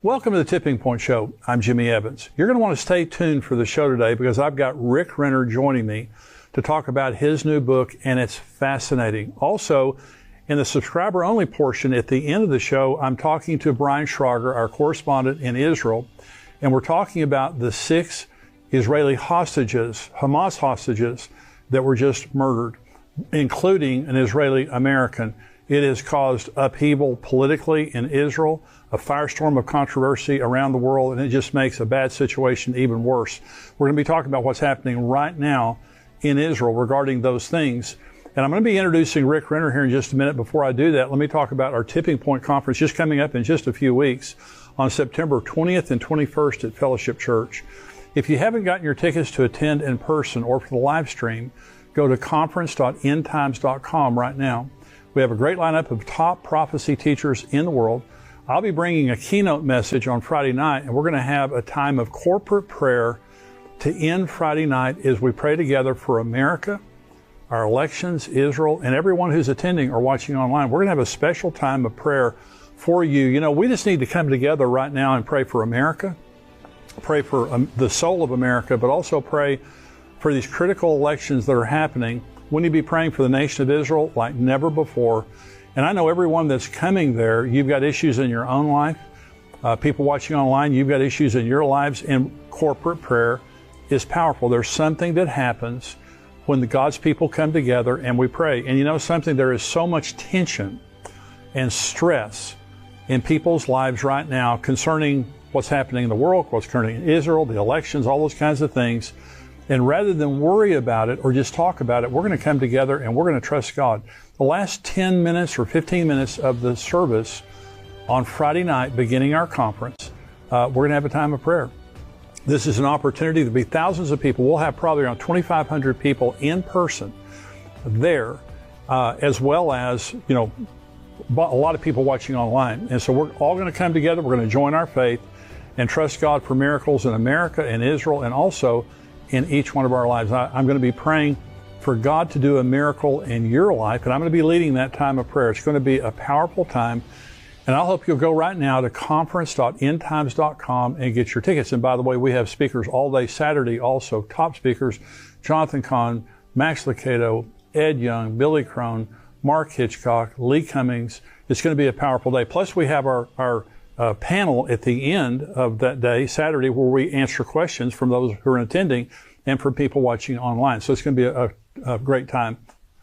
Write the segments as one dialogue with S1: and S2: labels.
S1: Welcome to the Tipping Point Show. I'm Jimmy Evans. You're going to want to stay tuned for the show today because I've got Rick Renner joining me to talk about his new book, and it's fascinating. Also, in the subscriber-only portion at the end of the show, I'm talking to Brian Schrager, our correspondent in Israel, and we're talking about the 6 Israeli hostages, Hamas hostages, that were just murdered, including an Israeli American. It has caused upheaval politically in Israel, a firestorm of controversy around the world, and it just makes a bad situation even worse. We're going to be talking about what's happening right now in Israel regarding those things. And I'm going to be introducing Rick Renner here in just a minute. Before I do that, let me talk about our Tipping Point Conference just coming up in just a few weeks on September 20th and 21st at Fellowship Church. If you haven't gotten your tickets to attend in person or for the live stream, go to conference.endtimes.com right now. We have a great lineup of top prophecy teachers in the world. I'll be bringing a keynote message on Friday night, and we're going to have a time of corporate prayer to end Friday night as we pray together for America, our elections, Israel, and everyone who's attending or watching online. We're going to have a special time of prayer for you. You know, we just need to come together right now and pray for America, pray for the soul of America, but also pray for these critical elections that are happening. We need to be praying for the nation of Israel like never before. And I know everyone that's coming there, you've got issues in your own life. People watching online, you've got issues in your lives, and corporate prayer is powerful. There's something that happens when the God's people come together and we pray. And you know something, there is so much tension and stress in people's lives right now concerning what's happening in the world, what's occurring in Israel, the elections, all those kinds of things. And rather than worry about it or just talk about it, we're going to come together and we're going to trust God. The last 10 minutes or 15 minutes of the service on Friday night, beginning our conference, we're going to have a time of prayer. This is an opportunity to be thousands of people. We'll have probably around 2,500 people in person there, as well as, you know, a lot of people watching online. And so we're all going to come together. We're going to join our faith and trust God for miracles in America and Israel and also in each one of our lives. I'm going to be praying for God to do a miracle in your life, and I'm going to be leading that time of prayer. It's going to be a powerful time, and I hope you'll go right now to conference.endtimes.com and get your tickets. And by the way, we have speakers all day Saturday also, top speakers, Jonathan Cahn, Max Lucado, Ed Young, Billy Crone, Mark Hitchcock, Lee Cummings. It's going to be a powerful day. Plus, we have our panel at the end of that day, Saturday, where we answer questions from those who are attending and from people watching online. So it's going to be a great time.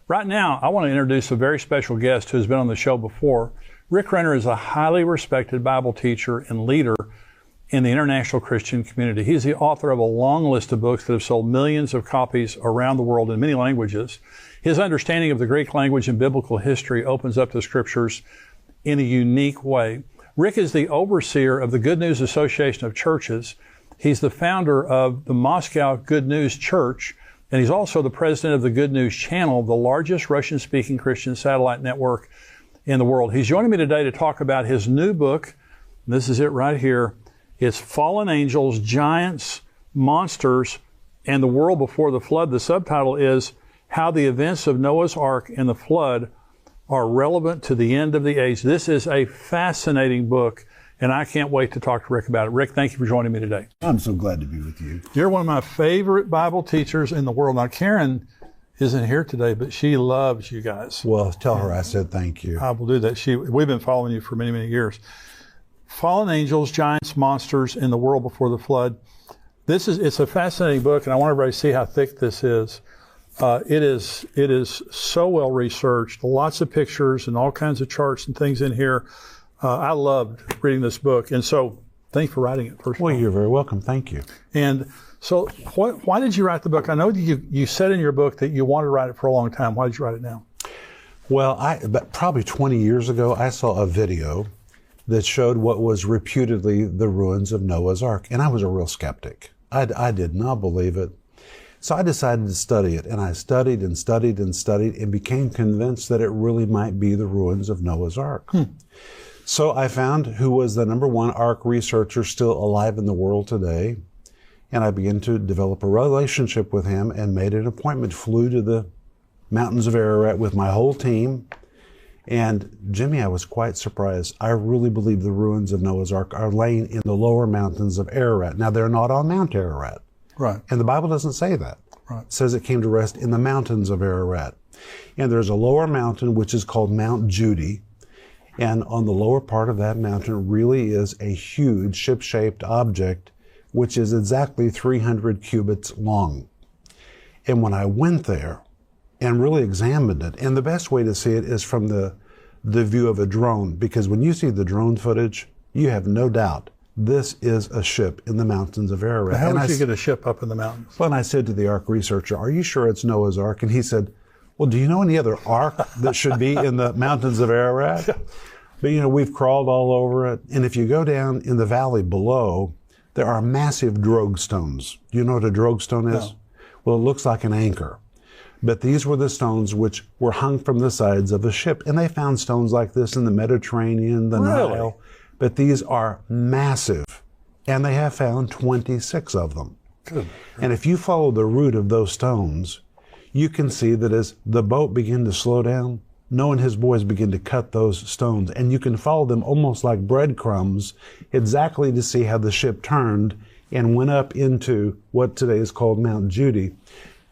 S1: Right now, I want to introduce a very special guest who has been on the show before. Rick Renner is a highly respected Bible teacher and leader in the international Christian community. He's the author of a long list of books that have sold millions of copies around the world in many languages. His understanding of the Greek language and biblical history opens up the scriptures in a unique way. Rick is the overseer of the Good News Association of Churches. He's the founder of the Moscow Good News Church, and he's also the president of the Good News Channel, the largest Russian-speaking Christian satellite network in the world. He's joining me today to talk about his new book. This is it right here. It's Fallen Angels, Giants, Monsters, and the World Before the Flood. The subtitle is How the Events of Noah's Ark and the Flood are Relevant to the End of the Age. This is a fascinating book, and I can't wait to talk to Rick about it. Rick, thank you for joining me today.
S2: I'm so glad to be with you.
S1: You're one of my favorite Bible teachers in the world. Now, Karen isn't here today, but she loves you guys.
S2: Well, tell her I said thank you.
S1: I will do that. We've been following you for many, many years. Fallen Angels, Giants, Monsters, and the World Before the Flood. It's a fascinating book, and I want everybody to see how thick this is. It is so well researched, lots of pictures and all kinds of charts and things in here. I loved reading this book, and so thanks for writing it. First
S2: Well, you're very welcome. Thank you.
S1: And so why did you write the book? I know you said in your book that you wanted to write it for a long time. Why did you write it now?
S2: Well, but probably 20 years ago, I saw a video that showed what was reputedly the ruins of Noah's Ark, and I was a real skeptic. I did not believe it. So I decided to study it, and I studied and studied and studied and became convinced that it really might be the ruins of Noah's Ark. So I found who was the #1 Ark researcher still alive in the world today, and I began to develop a relationship with him and made an appointment, flew to the mountains of Ararat with my whole team, And Jimmy, I was quite surprised. I really believe the ruins of Noah's Ark are laying in the lower mountains of Ararat. Now, they're not on Mount Ararat.
S1: Right.
S2: And the Bible doesn't say that.
S1: Right.
S2: It says it came to rest in the mountains of Ararat. And there's a lower mountain which is called Mount Judy. And on the lower part of that mountain really is a huge ship-shaped object which is exactly 300 cubits long. And when I went there and really examined it, and the best way to see it is from the view of a drone, because when you see the drone footage, you have no doubt this is a ship in the mountains of Ararat.
S1: How would you get a ship up in the mountains?
S2: Well, and I said to the Ark researcher, are you sure it's Noah's Ark? And he said, well, do you know any other Ark that should be in the mountains of Ararat? But, you know, we've crawled all over it. And if you go down in the valley below, there are massive drogue stones. Do you know what a drogue stone is?
S1: No.
S2: Well, it looks like an anchor. But these were the stones which were hung from the sides of a ship. And they found stones like this in the Mediterranean, the Nile. But these are massive. And they have found 26 of them.
S1: Good.
S2: And if you follow the route of those stones, you can see that as the boat began to slow down, Noah and his boys began to cut those stones. And you can follow them almost like breadcrumbs exactly to see how the ship turned and went up into what today is called Mount Judy,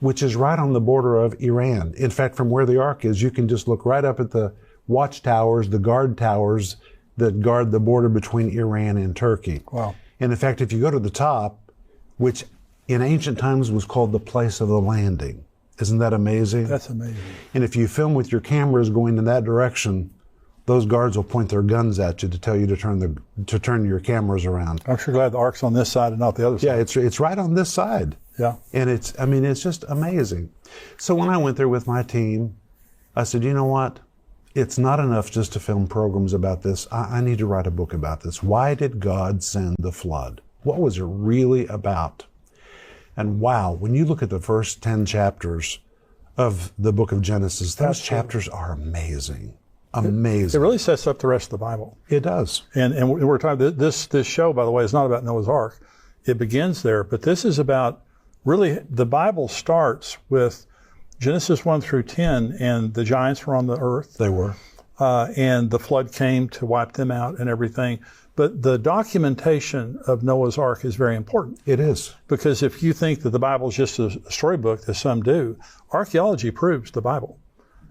S2: which is right on the border of Iran. In fact, from where the Ark is, you can just look right up at the watchtowers, the guard towers that guard the border between Iran and Turkey.
S1: Wow.
S2: And in fact, if you go to the top, which in ancient times was called the place of the landing. Isn't that amazing?
S1: That's amazing.
S2: And if you film with your cameras going in that direction, those guards will point their guns at you to tell you to turn your cameras around.
S1: I'm sure glad the Ark's on this side and not the other side.
S2: Yeah, it's right on this side.
S1: Yeah.
S2: And it's just amazing. So when I went there with my team, I said, you know what? It's not enough just to film programs about this. I need to write a book about this. Why did God send the flood? What was it really about? And wow, when you look at the first 10 chapters of the book of Genesis, those chapters are amazing. Amazing.
S1: It really sets up the rest of the Bible.
S2: It does.
S1: And we're talking, this show, by the way, is not about Noah's Ark. It begins there, but this is about, really, the Bible starts with Genesis 1 through 10, and the giants were on the earth.
S2: They were.
S1: And the flood came to wipe them out and everything. But the documentation of Noah's Ark is very important.
S2: It is.
S1: Because if you think that the Bible is just a storybook, as some do, archaeology proves the Bible.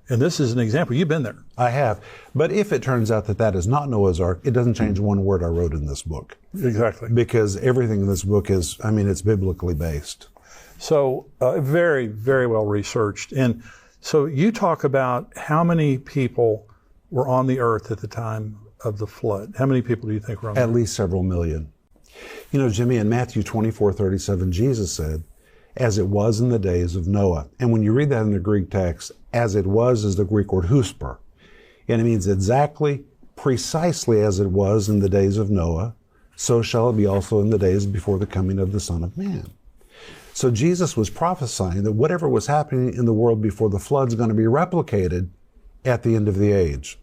S1: And this is an example. You've been there.
S2: I have. But if it turns out that that is not Noah's Ark, it doesn't change one word I wrote in this book.
S1: Exactly.
S2: Because everything in this book is, it's biblically based.
S1: So very, very well researched. And so you talk about how many people were on the earth at the time of the flood. How many people do you think were on the earth?
S2: At least several million. You know, Jimmy, in Matthew 24:37, Jesus said, as it was in the days of Noah. And when you read that in the Greek text, as it was is the Greek word husper. And it means exactly, precisely as it was in the days of Noah, so shall it be also in the days before the coming of the Son of Man. So Jesus was prophesying that whatever was happening in the world before the flood is going to be replicated at the end of the age.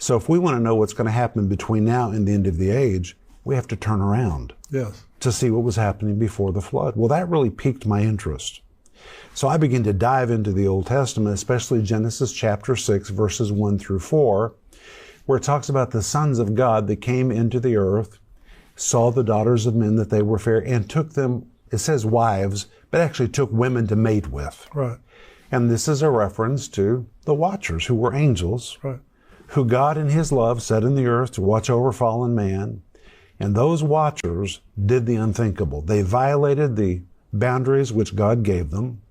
S2: So if we want to know what's going to happen between now and the end of the age, we have to turn around.
S1: Yes.
S2: To see what was happening before the flood. Well, that really piqued my interest. So I began to dive into the Old Testament, especially Genesis chapter 6, verses 1 through 4, where it talks about the sons of God that came into the earth, saw the daughters of men that they were fair, and took them, it says wives, but actually took women to mate with.
S1: Right.
S2: And this is a reference to the watchers, who were angels,
S1: Right.
S2: who God in His love set in the earth to watch over fallen man. And those watchers did the unthinkable. They violated the boundaries which God gave them,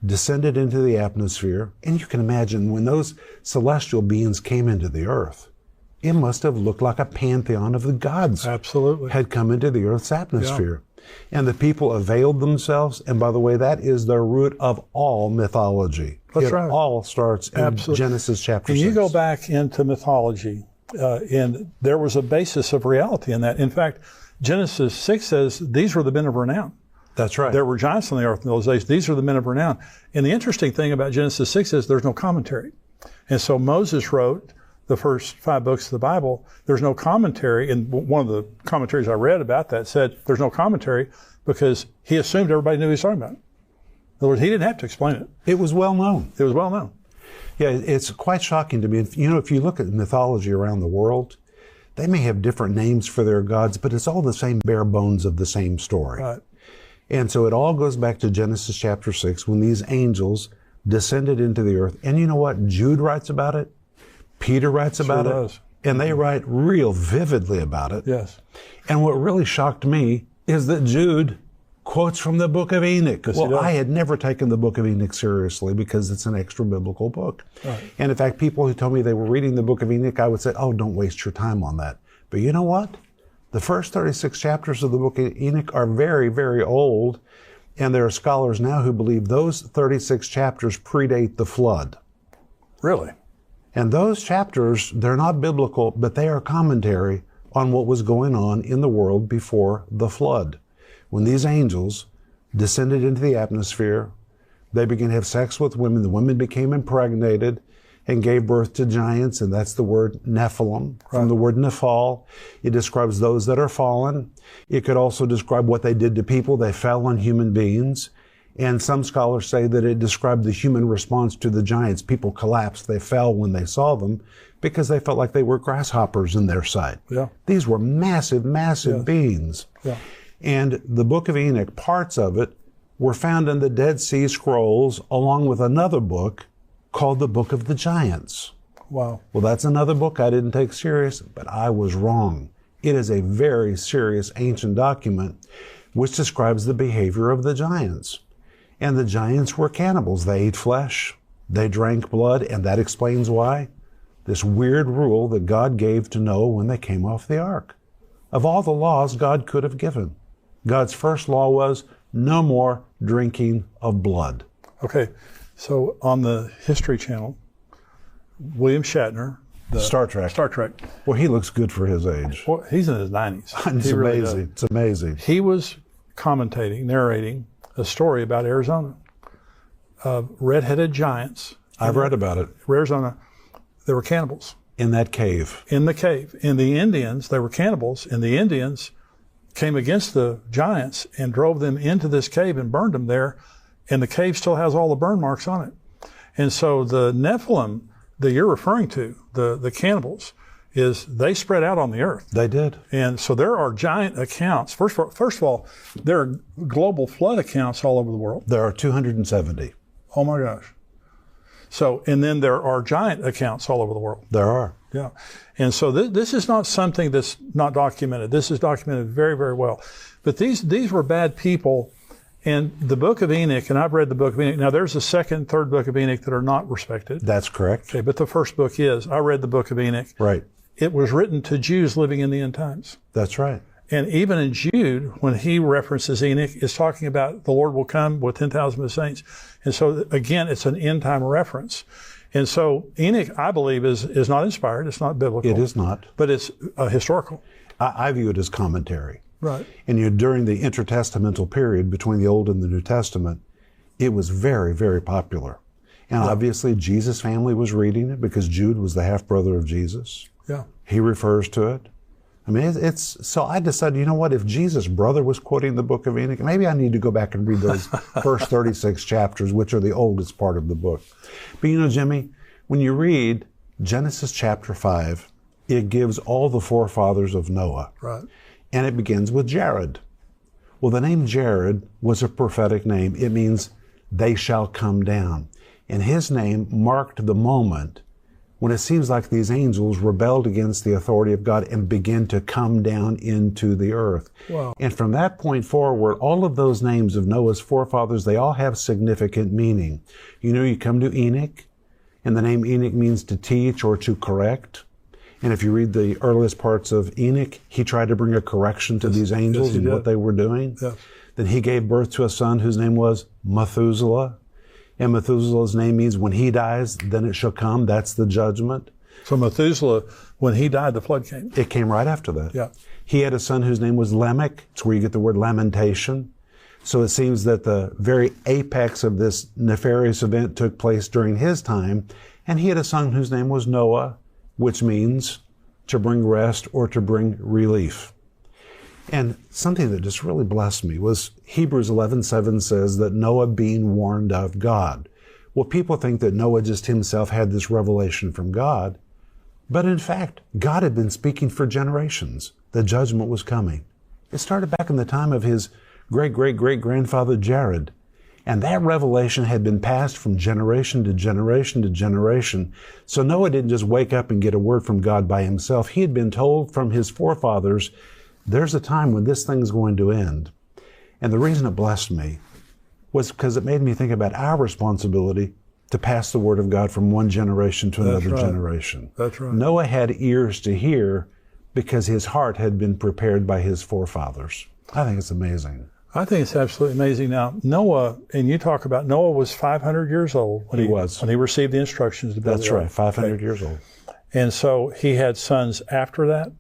S2: descended into the atmosphere. And you can imagine when those celestial beings came into the earth, it must have looked like a pantheon of the gods.
S1: Absolutely.
S2: Had come into the earth's atmosphere. Yeah. And the people availed themselves. And by the way, that is the root of all mythology.
S1: That's right.
S2: It all starts in Genesis chapter 6.
S1: And you go back into mythology, and there was a basis of reality in that. In fact, Genesis 6 says these were the men of renown.
S2: That's right.
S1: There were giants on the earth in those days. These are the men of renown. And the interesting thing about Genesis 6 is there's no commentary. And so Moses wrote the first 5 books of the Bible. There's no commentary. And one of the commentaries I read about that said there's no commentary because he assumed everybody knew what he was talking about. In other words, he didn't have to explain it.
S2: It was well known.
S1: It was well known.
S2: Yeah, it's quite shocking to me. You know, if you look at mythology around the world, they may have different names for their gods, but it's all the same bare bones of the same story.
S1: Right.
S2: And so it all goes back to Genesis chapter 6, when these angels descended into the earth. And you know what? Jude writes about it. Peter writes about it.
S1: Does.
S2: And they write real vividly about it.
S1: Yes.
S2: And what really shocked me is that Jude quotes from the book of Enoch.
S1: Yes,
S2: well, I had never taken the book of Enoch seriously because it's an extra biblical book.
S1: Right.
S2: And in fact, people who told me they were reading the book of Enoch, I would say, oh, don't waste your time on that. But you know what? The first 36 chapters of the book of Enoch are very, very old. And there are scholars now who believe those 36 chapters predate the flood.
S1: Really?
S2: And those chapters, they're not biblical, but they are commentary on what was going on in the world before the flood. When these angels descended into the atmosphere, they began to have sex with women. The women became impregnated and gave birth to giants, and that's the word Nephilim, from the word Nephal. It describes those that are fallen. It could also describe what they did to people. They fell on human beings. And some scholars say that it described the human response to the giants. People collapsed. They fell when they saw them because they felt like they were grasshoppers in their sight.
S1: Yeah.
S2: These were massive, massive beings.
S1: Yeah.
S2: And the book of Enoch, parts of it, were found in the Dead Sea Scrolls, along with another book called the Book of the Giants.
S1: Wow.
S2: Well, that's another book I didn't take serious, but I was wrong. It is a very serious ancient document which describes the behavior of the giants. And the giants were cannibals. They ate flesh, they drank blood, and that explains why. This weird rule that God gave to Noah when they came off the ark. Of all the laws God could have given, God's first law was no more drinking of blood.
S1: Okay, so on the History Channel, William Shatner,
S2: Star Trek. Well, he looks good for his age.
S1: Well, he's in his 90s.
S2: It's
S1: He really
S2: amazing.
S1: does.
S2: It's amazing.
S1: He was commentating, narrating a story about Arizona. Red-headed giants.
S2: I've read about it.
S1: Arizona, they were cannibals.
S2: In that cave.
S1: In the cave. And the Indians, they were cannibals, and the Indians came against the giants and drove them into this cave and burned them there, and the cave still has all the burn marks on it. And so the Nephilim that you're referring to, the cannibals, is they spread out on the earth.
S2: They did.
S1: And so there are giant accounts. First of all, there are global flood accounts all over the world.
S2: There are 270.
S1: Oh my gosh. So, and then there are giant accounts all over the world.
S2: There are.
S1: Yeah. And so this is not something that's not documented. This is documented very, very well. But these were bad people. And the book of Enoch, and I've read the book of Enoch. Now, there's a second, third book of Enoch that are not respected.
S2: That's correct.
S1: Okay, but the first book is. I read the book of Enoch.
S2: Right.
S1: It was written to Jews living in the end times.
S2: That's right.
S1: And even in Jude, when he references Enoch, is talking about the Lord will come with 10,000 of his saints. And so, again, it's an end time reference. And so Enoch, I believe, is not inspired. It's not biblical.
S2: It is not.
S1: But it's historical.
S2: I view it as commentary.
S1: Right.
S2: And during the intertestamental period between the Old and the New Testament, it was very, very popular. And obviously Jesus' family was reading it because Jude was the half-brother of Jesus.
S1: Yeah.
S2: He refers to it. I mean, so I decided, you know what, if Jesus' brother was quoting the book of Enoch, maybe I need to go back and read those first 36 chapters, which are the oldest part of the book. But you know, Jimmy, when you read Genesis chapter 5, it gives all the forefathers of Noah.
S1: Right.
S2: And it begins with Jared. Well, the name Jared was a prophetic name. It means they shall come down. And his name marked the moment when it seems like these angels rebelled against the authority of God and began to come down into the earth.
S1: Wow.
S2: And from that point forward, all of those names of Noah's forefathers, they all have significant meaning. You know, you come to Enoch, and the name Enoch means to teach or to correct. And if you read the earliest parts of Enoch, he tried to bring a correction to these angels and what they were doing. Yes. Then he gave birth to a son whose name was Methuselah. And Methuselah's name means when he dies, then it shall come. That's the judgment.
S1: So Methuselah, when he died, the flood came.
S2: It came right after that.
S1: Yeah.
S2: He had a son whose name was Lamech. It's where you get the word lamentation. So it seems that the very apex of this nefarious event took place during his time. And he had a son whose name was Noah, which means to bring rest or to bring relief. And something that just really blessed me was Hebrews 11:7 says that Noah being warned of God. Well, people think that Noah just himself had this revelation from God. But in fact, God had been speaking for generations. The judgment was coming. It started back in the time of his great-great-great-grandfather Jared. And that revelation had been passed from generation to generation to generation. So Noah didn't just wake up and get a word from God by himself. He had been told from his forefathers, there's a time when this thing's going to end. And the reason it blessed me was because it made me think about our responsibility to pass the word of God from one generation to another generation.
S1: That's right.
S2: Noah had ears to hear because his heart had been prepared by his forefathers. I think it's amazing.
S1: I think it's absolutely amazing. Now, Noah, and you talk about Noah was 500 years old when he received the instructions to build
S2: That's right, 500 years old.
S1: And so he had sons after that?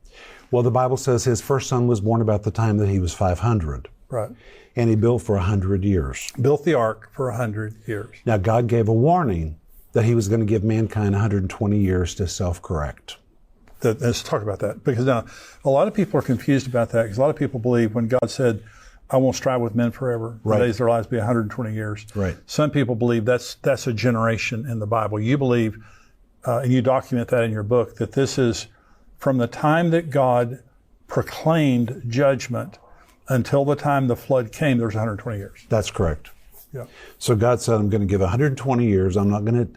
S2: Well, the Bible says his first son was born about the time that he was 500.
S1: Right.
S2: And he built for 100 years.
S1: Built the ark for 100 years.
S2: Now, God gave a warning that he was going to give mankind 120 years to self-correct.
S1: Let's talk about that. Because now, a lot of people are confused about that, because a lot of people believe when God said, I won't strive with men forever.
S2: Right.
S1: The days of their lives be 120 years.
S2: Right.
S1: Some people believe that's a generation in the Bible. You believe, and you document that in your book, that this is from the time that God proclaimed judgment until the time the flood came, there's 120 years.
S2: That's correct.
S1: Yeah.
S2: So God said, I'm going to give 120 years. I'm not going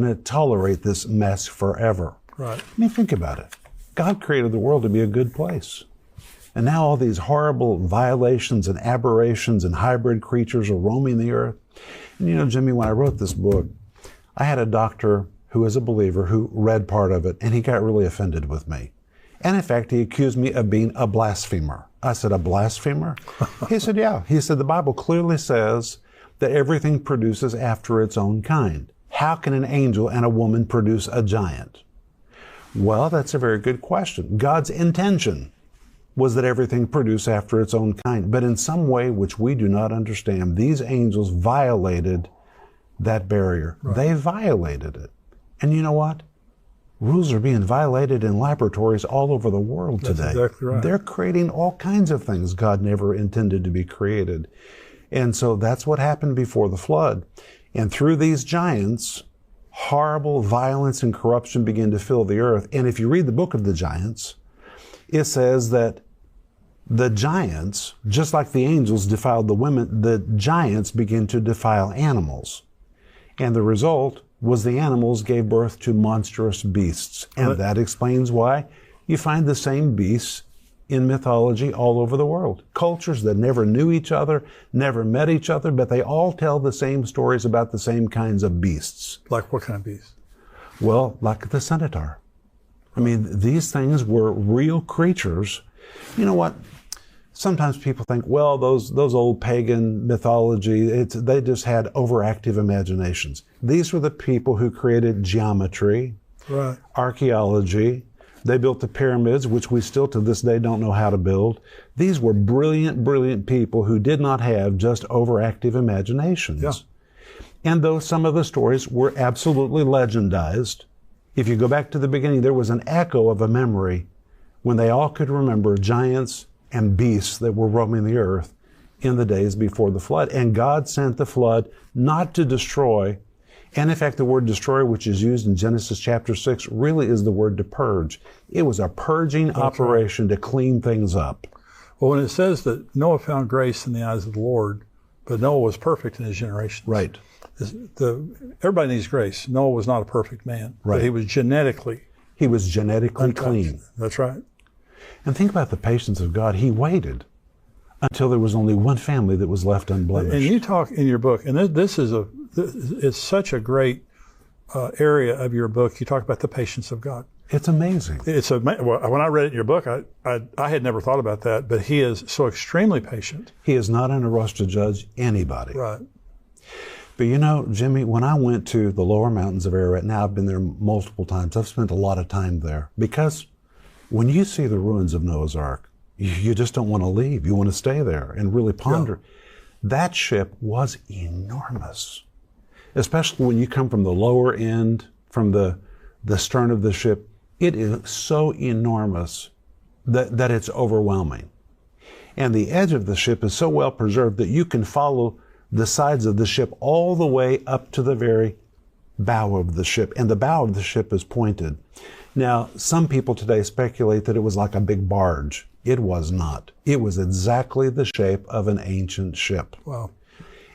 S2: to tolerate this mess forever.
S1: Right.
S2: I mean, think about it. God created the world to be a good place. And now all these horrible violations and aberrations and hybrid creatures are roaming the earth. And you know, Jimmy, when I wrote this book, I had a doctor who is a believer who read part of it, and he got really offended with me. And in fact, he accused me of being a blasphemer. I said, a blasphemer? He said, yeah. He said, the Bible clearly says that everything produces after its own kind. How can an angel and a woman produce a giant? Well, that's a very good question. God's intention was that everything produced after its own kind. But in some way which we do not understand, these angels violated that barrier. Right. They violated it. And you know what? Rules are being violated in laboratories all over the world today.
S1: That's exactly right.
S2: They're creating all kinds of things God never intended to be created. And so that's what happened before the flood. And through these giants, horrible violence and corruption began to fill the earth. And if you read the book of the giants, it says that the giants, just like the angels defiled the women, the giants began to defile animals. And the result was the animals gave birth to monstrous beasts. And that explains why you find the same beasts in mythology all over the world. Cultures that never knew each other, never met each other, but they all tell the same stories about the same kinds of beasts.
S1: Like what kind of beasts?
S2: Well, like the centaur. I mean, these things were real creatures. You know what? Sometimes people think, well, those old pagan mythology, they just had overactive imaginations. These were the people who created geometry, right, archaeology. They built the pyramids, which we still to this day don't know how to build. These were brilliant, brilliant people who did not have just overactive imaginations. Yeah. And though some of the stories were absolutely legendized, if you go back to the beginning, there was an echo of a memory when they all could remember giants and beasts that were roaming the earth in the days before the flood. And God sent the flood not to destroy. And in fact, the word destroy, which is used in Genesis chapter 6, really is the word to purge. It was a purging operation to clean things up.
S1: Well, when it says that Noah found grace in the eyes of the Lord, but Noah was perfect in his generation.
S2: Right.
S1: Everybody needs grace. Noah was not a perfect man.
S2: Right.
S1: But he was genetically
S2: clean.
S1: That's right.
S2: And think about the patience of God. He waited until there was only one family that was left unblemished.
S1: And you talk in your book, and it's such a great area of your book. You talk about the patience of God.
S2: It's amazing.
S1: When I read it in your book, I had never thought about that, but he is so extremely patient.
S2: He is not in a rush to judge anybody.
S1: Right.
S2: But you know, Jimmy, when I went to the lower mountains of Ararat, now I've been there multiple times. I've spent a lot of time there because when you see the ruins of Noah's Ark, you just don't want to leave. You want to stay there and really ponder. Yeah. That ship was enormous, especially when you come from the lower end, from the stern of the ship. It is so enormous that it's overwhelming. And the edge of the ship is so well preserved that you can follow the sides of the ship all the way up to the very bow of the ship, and the bow of the ship is pointed. Now, some people today speculate that it was like a big barge. It was not. It was exactly the shape of an ancient ship.
S1: Wow.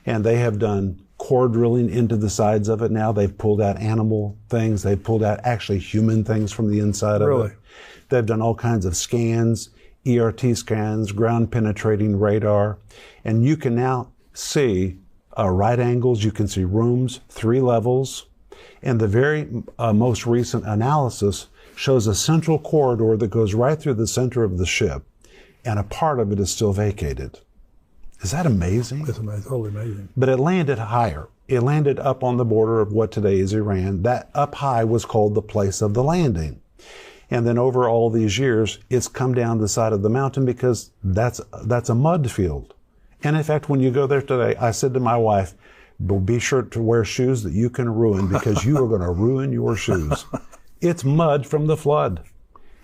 S2: And they have done core drilling into the sides of it now. They've pulled out animal things. They've pulled out actually human things from the inside of it. They've done all kinds of scans, ERT scans, ground penetrating radar. And you can now see right angles. You can see rooms, 3 levels. And the very most recent analysis shows a central corridor that goes right through the center of the ship, and a part of it is still vacated. Is that amazing?
S1: It's amazing, totally amazing.
S2: But it landed higher. It landed up on the border of what today is Iran. That up high was called the place of the landing. And then over all these years, it's come down the side of the mountain because that's a mud field. And in fact, when you go there today, I said to my wife, be sure to wear shoes that you can ruin because you are going to ruin your shoes. It's mud from the flood.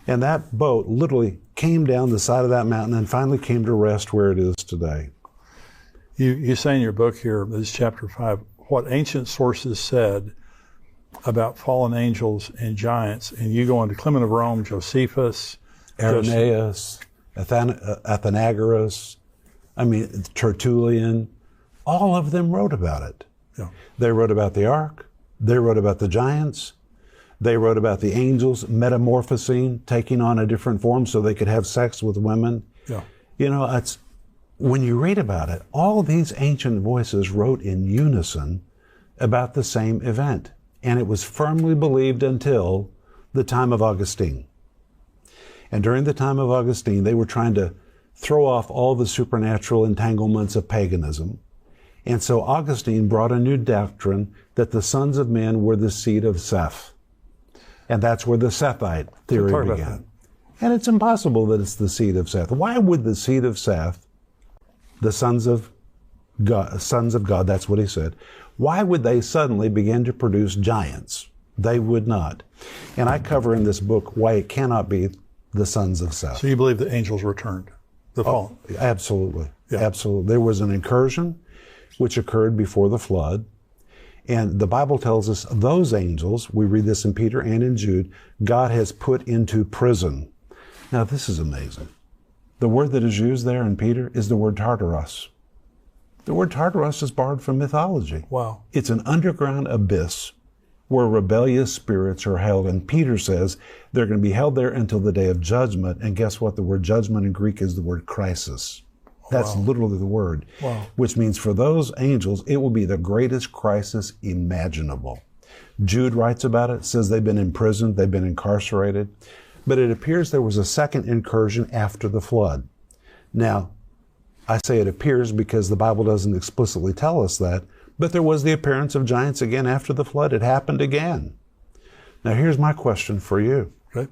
S2: And that boat literally came down the side of that mountain and finally came to rest where it is today.
S1: You say in your book here, this is chapter 5, what ancient sources said about fallen angels and giants, and you go into Clement of Rome, Josephus,
S2: Irenaeus, Athenagoras, Tertullian, all of them wrote about it.
S1: Yeah.
S2: They wrote about the ark, they wrote about the giants, they wrote about the angels metamorphosing, taking on a different form so they could have sex with women.
S1: Yeah.
S2: You know, when you read about it, all these ancient voices wrote in unison about the same event. And it was firmly believed until the time of Augustine. And during the time of Augustine, they were trying to throw off all the supernatural entanglements of paganism. And so Augustine brought a new doctrine that the sons of men were the seed of Seth. And that's where the Sethite theory began. And it's impossible that it's the seed of Seth. Why would the seed of Seth, the sons of God, that's what he said, why would they suddenly begin to produce giants? They would not. And I cover in this book why it cannot be the sons of Seth.
S1: So you believe the angels returned, the fallen?
S2: Oh, absolutely.
S1: Yeah.
S2: Absolutely. There was an incursion which occurred before the flood. And the Bible tells us those angels, we read this in Peter and in Jude, God has put into prison. Now this is amazing. The word that is used there in Peter is the word Tartarus. The word Tartarus is borrowed from mythology.
S1: Wow.
S2: It's an underground abyss where rebellious spirits are held. And Peter says they're going to be held there until the day of judgment. And guess what? The word judgment in Greek is the word crisis. That's literally the word, which means for those angels, it will be the greatest crisis imaginable. Jude writes about it, says they've been imprisoned, they've been incarcerated, but it appears there was a second incursion after the flood. Now, I say it appears because the Bible doesn't explicitly tell us that, but there was the appearance of giants again after the flood. It happened again. Now, here's my question for you.
S1: Okay.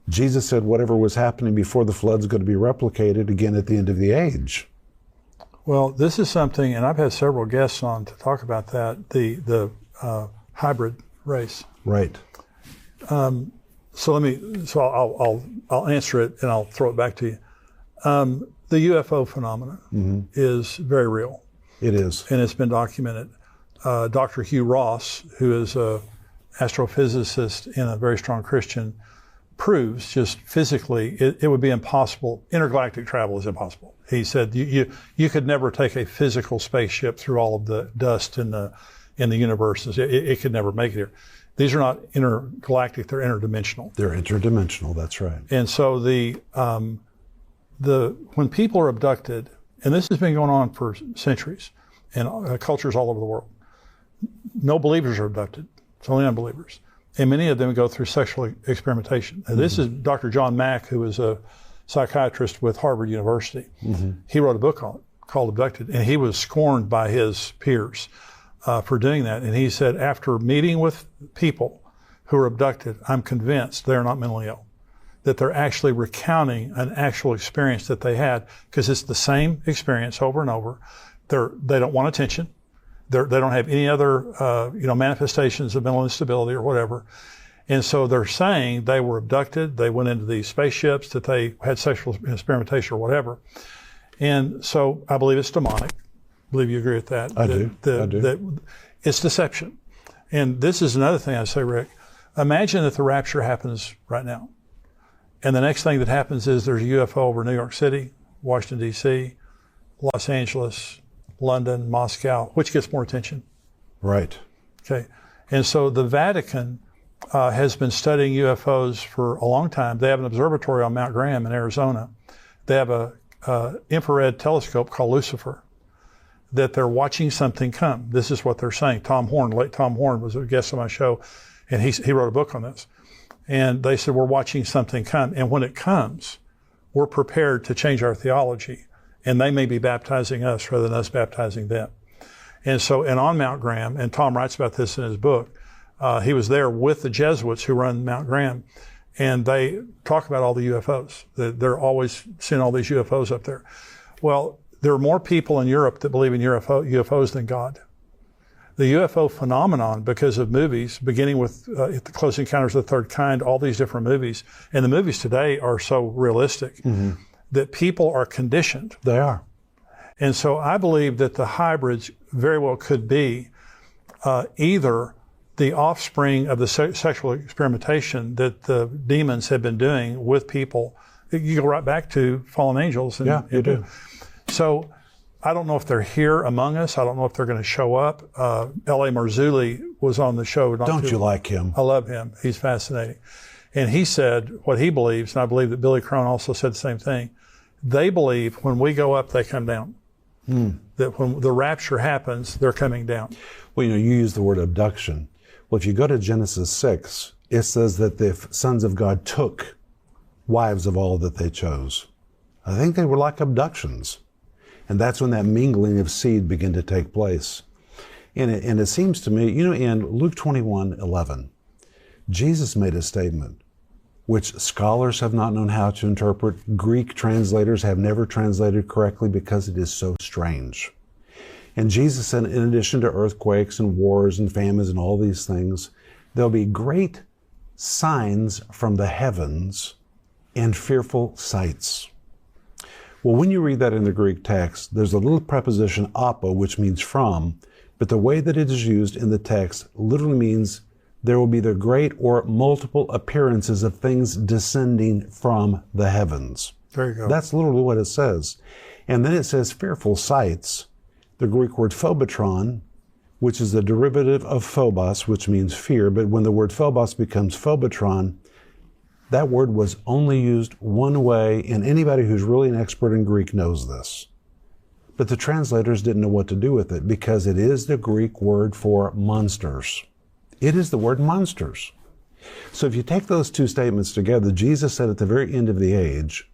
S2: Jesus said whatever was happening before the flood is going to be replicated again at the end of the age.
S1: Well, this is something, and I've had several guests on to talk about that, the hybrid race.
S2: Right.
S1: So I'll answer it and I'll throw it back to you. The UFO phenomenon is very real.
S2: It is.
S1: And it's been documented. Dr. Hugh Ross, who is an astrophysicist and a very strong Christian, proves just physically it would be impossible. Intergalactic travel is impossible. He said you could never take a physical spaceship through all of the dust in the universe. It could never make it here. These are not intergalactic; they're interdimensional.
S2: They're interdimensional. That's right.
S1: And so when people are abducted, and this has been going on for centuries, and cultures all over the world, no believers are abducted. It's only unbelievers. And many of them go through sexual experimentation. Now, this is Dr. John Mack, who is a psychiatrist with Harvard University. He wrote a book on it called Abducted, and he was scorned by his peers for doing that. And he said, after meeting with people who are abducted, I'm convinced they're not mentally ill, that they're actually recounting an actual experience that they had, because it's the same experience over and over. They don't want attention. They don't have any other, manifestations of mental instability or whatever. And so they're saying they were abducted. They went into these spaceships, that they had sexual experimentation or whatever. And so I believe it's demonic. I believe you agree with that.
S2: I do.
S1: That it's deception. And this is another thing I say, Rick. Imagine that the rapture happens right now. And the next thing that happens is there's a UFO over New York City, Washington, D.C., Los Angeles, London, Moscow. Which gets more attention?
S2: Right.
S1: Okay. And so the Vatican has been studying UFOs for a long time. They have an observatory on Mount Graham in Arizona. They have a infrared telescope called Lucifer that they're watching something come. This is what they're saying. Late Tom Horn was a guest on my show, and he wrote a book on this. And they said, we're watching something come. And when it comes, we're prepared to change our theology. And they may be baptizing us rather than us baptizing them. And so, and on Mount Graham, and Tom writes about this in his book, he was there with the Jesuits who run Mount Graham, and they talk about all the UFOs. They're always seeing all these UFOs up there. Well, there are more people in Europe that believe in UFOs than God. The UFO phenomenon, because of movies, beginning with The Close Encounters of the Third Kind, all these different movies, and the movies today are so realistic that people are conditioned.
S2: They are.
S1: And so I believe that the hybrids very well could be either the offspring of the sexual experimentation that the demons have been doing with people. You go right back to fallen angels. And,
S2: yeah, you do.
S1: So I don't know if they're here among us. I don't know if they're going to show up. L.A. Marzulli was on the show.
S2: Don't you like him?
S1: I love him. He's fascinating. And he said what he believes, and I believe that Billy Crone also said the same thing. They believe when we go up, they come down. That when the rapture happens, they're coming down.
S2: Well, you use the word abduction. Well, if you go to Genesis 6, it says that the sons of God took wives of all that they chose. I think they were like abductions. And that's when that mingling of seed began to take place. And it seems to me, in Luke 21:11, Jesus made a statement which scholars have not known how to interpret. Greek translators have never translated correctly because it is so strange. And Jesus said, in addition to earthquakes and wars and famines and all these things, there'll be great signs from the heavens and fearful sights. Well, when you read that in the Greek text, there's a little preposition apo, which means from, but the way that it is used in the text literally means there will be the great or multiple appearances of things descending from the heavens.
S1: There you go.
S2: That's literally what it says. And then it says fearful sights. The Greek word phobotron, which is the derivative of phobos, which means fear, but when the word phobos becomes phobotron, that word was only used one way, and anybody who's really an expert in Greek knows this. But the translators didn't know what to do with it because it is the Greek word for monsters. It is the word monsters. So if you take those two statements together, Jesus said at the very end of the age,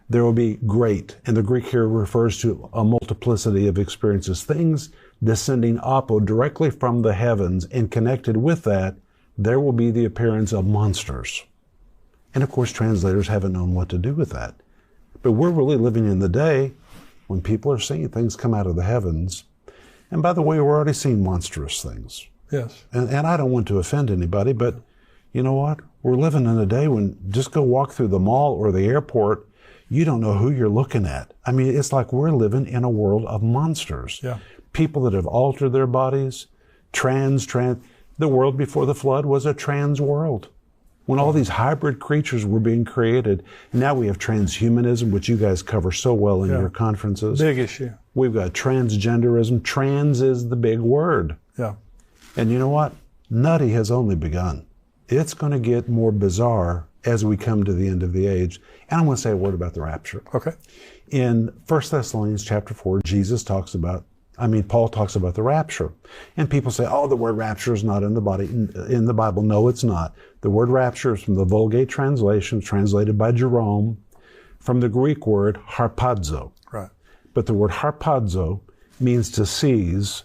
S2: there will be great, and the Greek here refers to a multiplicity of experiences, things descending apo directly from the heavens, and connected with that, there will be the appearance of monsters. And of course, translators haven't known what to do with that. But we're really living in the day when people are seeing things come out of the heavens. And by the way, we're already seeing monstrous things.
S1: Yes.
S2: And I don't want to offend anybody, but you know what? We're living in a day when just go walk through the mall or the airport, you don't know who you're looking at. I mean, it's like we're living in a world of monsters.
S1: Yeah.
S2: People that have altered their bodies, the world before the flood was a trans world. When all these hybrid creatures were being created, now we have transhumanism, which you guys cover so well in your conferences.
S1: Big issue.
S2: We've got transgenderism. Trans is the big word.
S1: Yeah.
S2: And you know what? Nutty has only begun. It's going to get more bizarre as we come to the end of the age. And I want to say a word about the rapture.
S1: Okay.
S2: In 1 Thessalonians chapter 4, Paul talks about the rapture. And people say, oh, the word rapture is not in the Bible. No, it's not. The word rapture is from the Vulgate translation, translated by Jerome, from the Greek word harpazo.
S1: Right.
S2: But the word harpazo means to seize.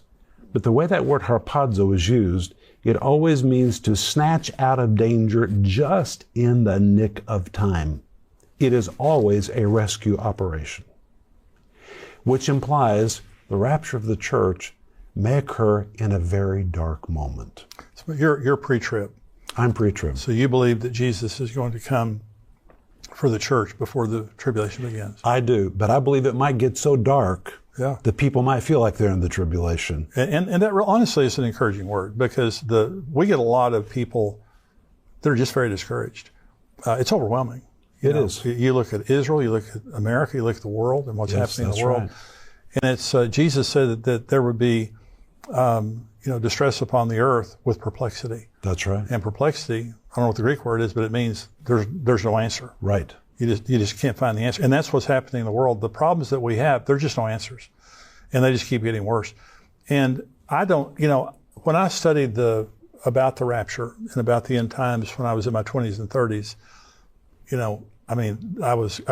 S2: But the way that word harpazo is used, it always means to snatch out of danger just in the nick of time. It is always a rescue operation, which implies the rapture of the church may occur in a very dark moment.
S1: So you're pre-trib.
S2: I'm pre-trib.
S1: So you believe that Jesus is going to come for the church before the tribulation begins?
S2: I do, but I believe it might get so dark
S1: Yeah.
S2: The people might feel like they're in the tribulation.
S1: And that honestly is an encouraging word, because we get a lot of people that are just very discouraged. It's overwhelming.
S2: It is.
S1: You look at Israel, you look at America, you look at the world and what's happening in the world.
S2: Right.
S1: And it's Jesus said that there would be distress upon the earth with perplexity.
S2: That's right.
S1: And perplexity, I don't know what the Greek word is, but it means there's no answer.
S2: Right.
S1: You just can't find the answer. And that's what's happening in the world. The problems that we have, there's just no answers. And they just keep getting worse. And I don't, when I studied about the rapture and about the end times when I was in my 20s and 30s, I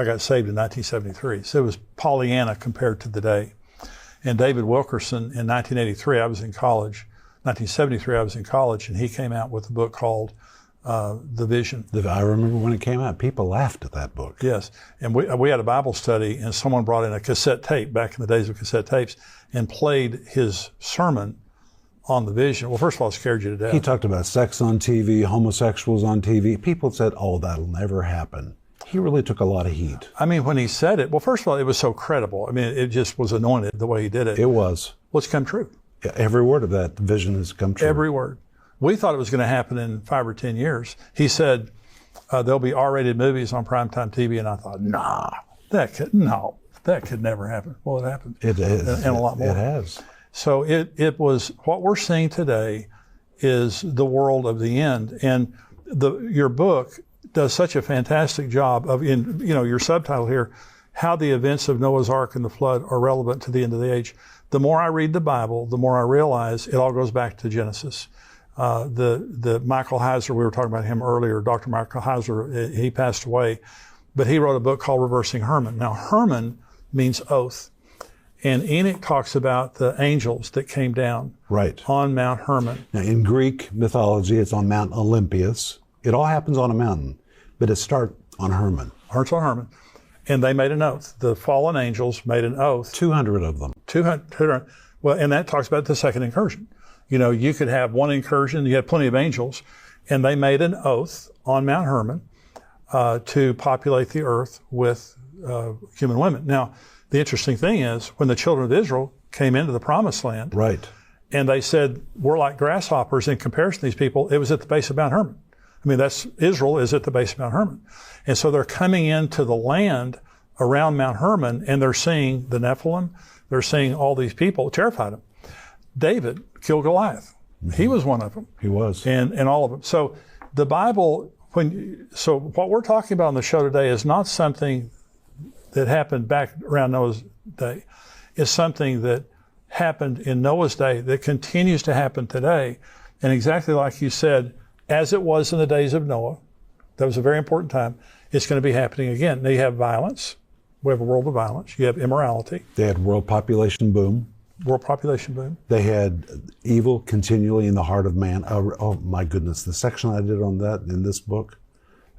S1: got saved in 1973. So it was Pollyanna compared to the day. And David Wilkerson in 1983, I was in college. 1973, I was in college, and he came out with a book called The Vision.
S2: I remember when it came out, people laughed at that book.
S1: Yes. And we had a Bible study, and someone brought in a cassette tape back in the days of cassette tapes and played his sermon on the vision. Well, first of all, it scared you to death.
S2: He talked about sex on TV, homosexuals on TV. People said, oh, that'll never happen. He really took a lot of heat.
S1: I mean, when he said it, well, first of all, it was so credible. I mean, it just was anointed the way he did it.
S2: It was.
S1: Well, it's come true.
S2: Yeah, every word of that vision has come true.
S1: Every word. We thought it was going to happen in 5 or 10 years. He said, there'll be R-rated movies on primetime TV, and I thought, that could never happen. Well, it happened.
S2: It is.
S1: And a lot more.
S2: It has.
S1: So it was, what we're seeing today is the world of the end. And your book does such a fantastic job of, your subtitle here, how the events of Noah's Ark and the flood are relevant to the end of the age. The more I read the Bible, the more I realize it all goes back to Genesis. The Michael Heiser, we were talking about him earlier, Dr. Michael Heiser, he passed away, but he wrote a book called Reversing Hermon. Now, Hermon means oath. And Enoch talks about the angels that came down on Mount Hermon.
S2: Now, in Greek mythology, it's on Mount Olympus. It all happens on a mountain, but it starts on Hermon.
S1: Starts on Hermon. And they made an oath. The fallen angels made an oath.
S2: 200 of them.
S1: 200. Well, and that talks about the second incursion. You could have one incursion, you had plenty of angels, and they made an oath on Mount Hermon to populate the earth with human women. Now, the interesting thing is, when the children of Israel came into the promised land, and they said, we're like grasshoppers in comparison to these people, it was at the base of Mount Hermon. I mean, Israel is at the base of Mount Hermon. And so they're coming into the land around Mount Hermon, and they're seeing the Nephilim, they're seeing all these people. It terrified them. David killed Goliath. Mm-hmm. He was one of them.
S2: He was.
S1: And all of them. So the Bible, so what we're talking about on the show today is not something that happened back around Noah's day. It's something that happened in Noah's day that continues to happen today. And exactly like you said, as it was in the days of Noah, that was a very important time, it's going to be happening again. Now you have violence. We have a world of violence. You have immorality.
S2: They had world population boom.
S1: World population boom.
S2: They had evil continually in the heart of man. Oh my goodness, the section I did on that in this book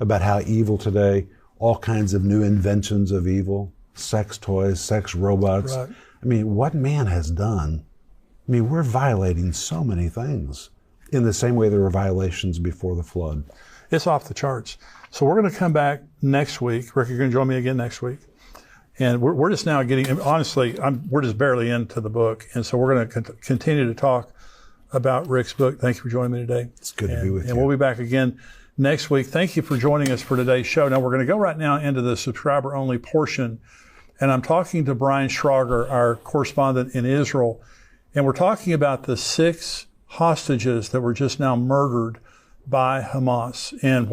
S2: about how evil today, all kinds of new inventions of evil, sex toys, sex robots.
S1: Right.
S2: I mean, what man has done, I mean, we're violating so many things in the same way there were violations before the flood.
S1: It's off the charts. So we're going to come back next week. Rick, you're going to join me again next week. And we're just now getting, honestly, we're just barely into the book. And so we're going to continue to talk about Rick's book. Thank you for joining me today.
S2: It's good to be with you.
S1: And we'll be back again next week. Thank you for joining us for today's show. Now we're going to go right now into the subscriber-only portion. And I'm talking to Brian Schrager, our correspondent in Israel. And we're talking about the 6 hostages that were just now murdered by Hamas. And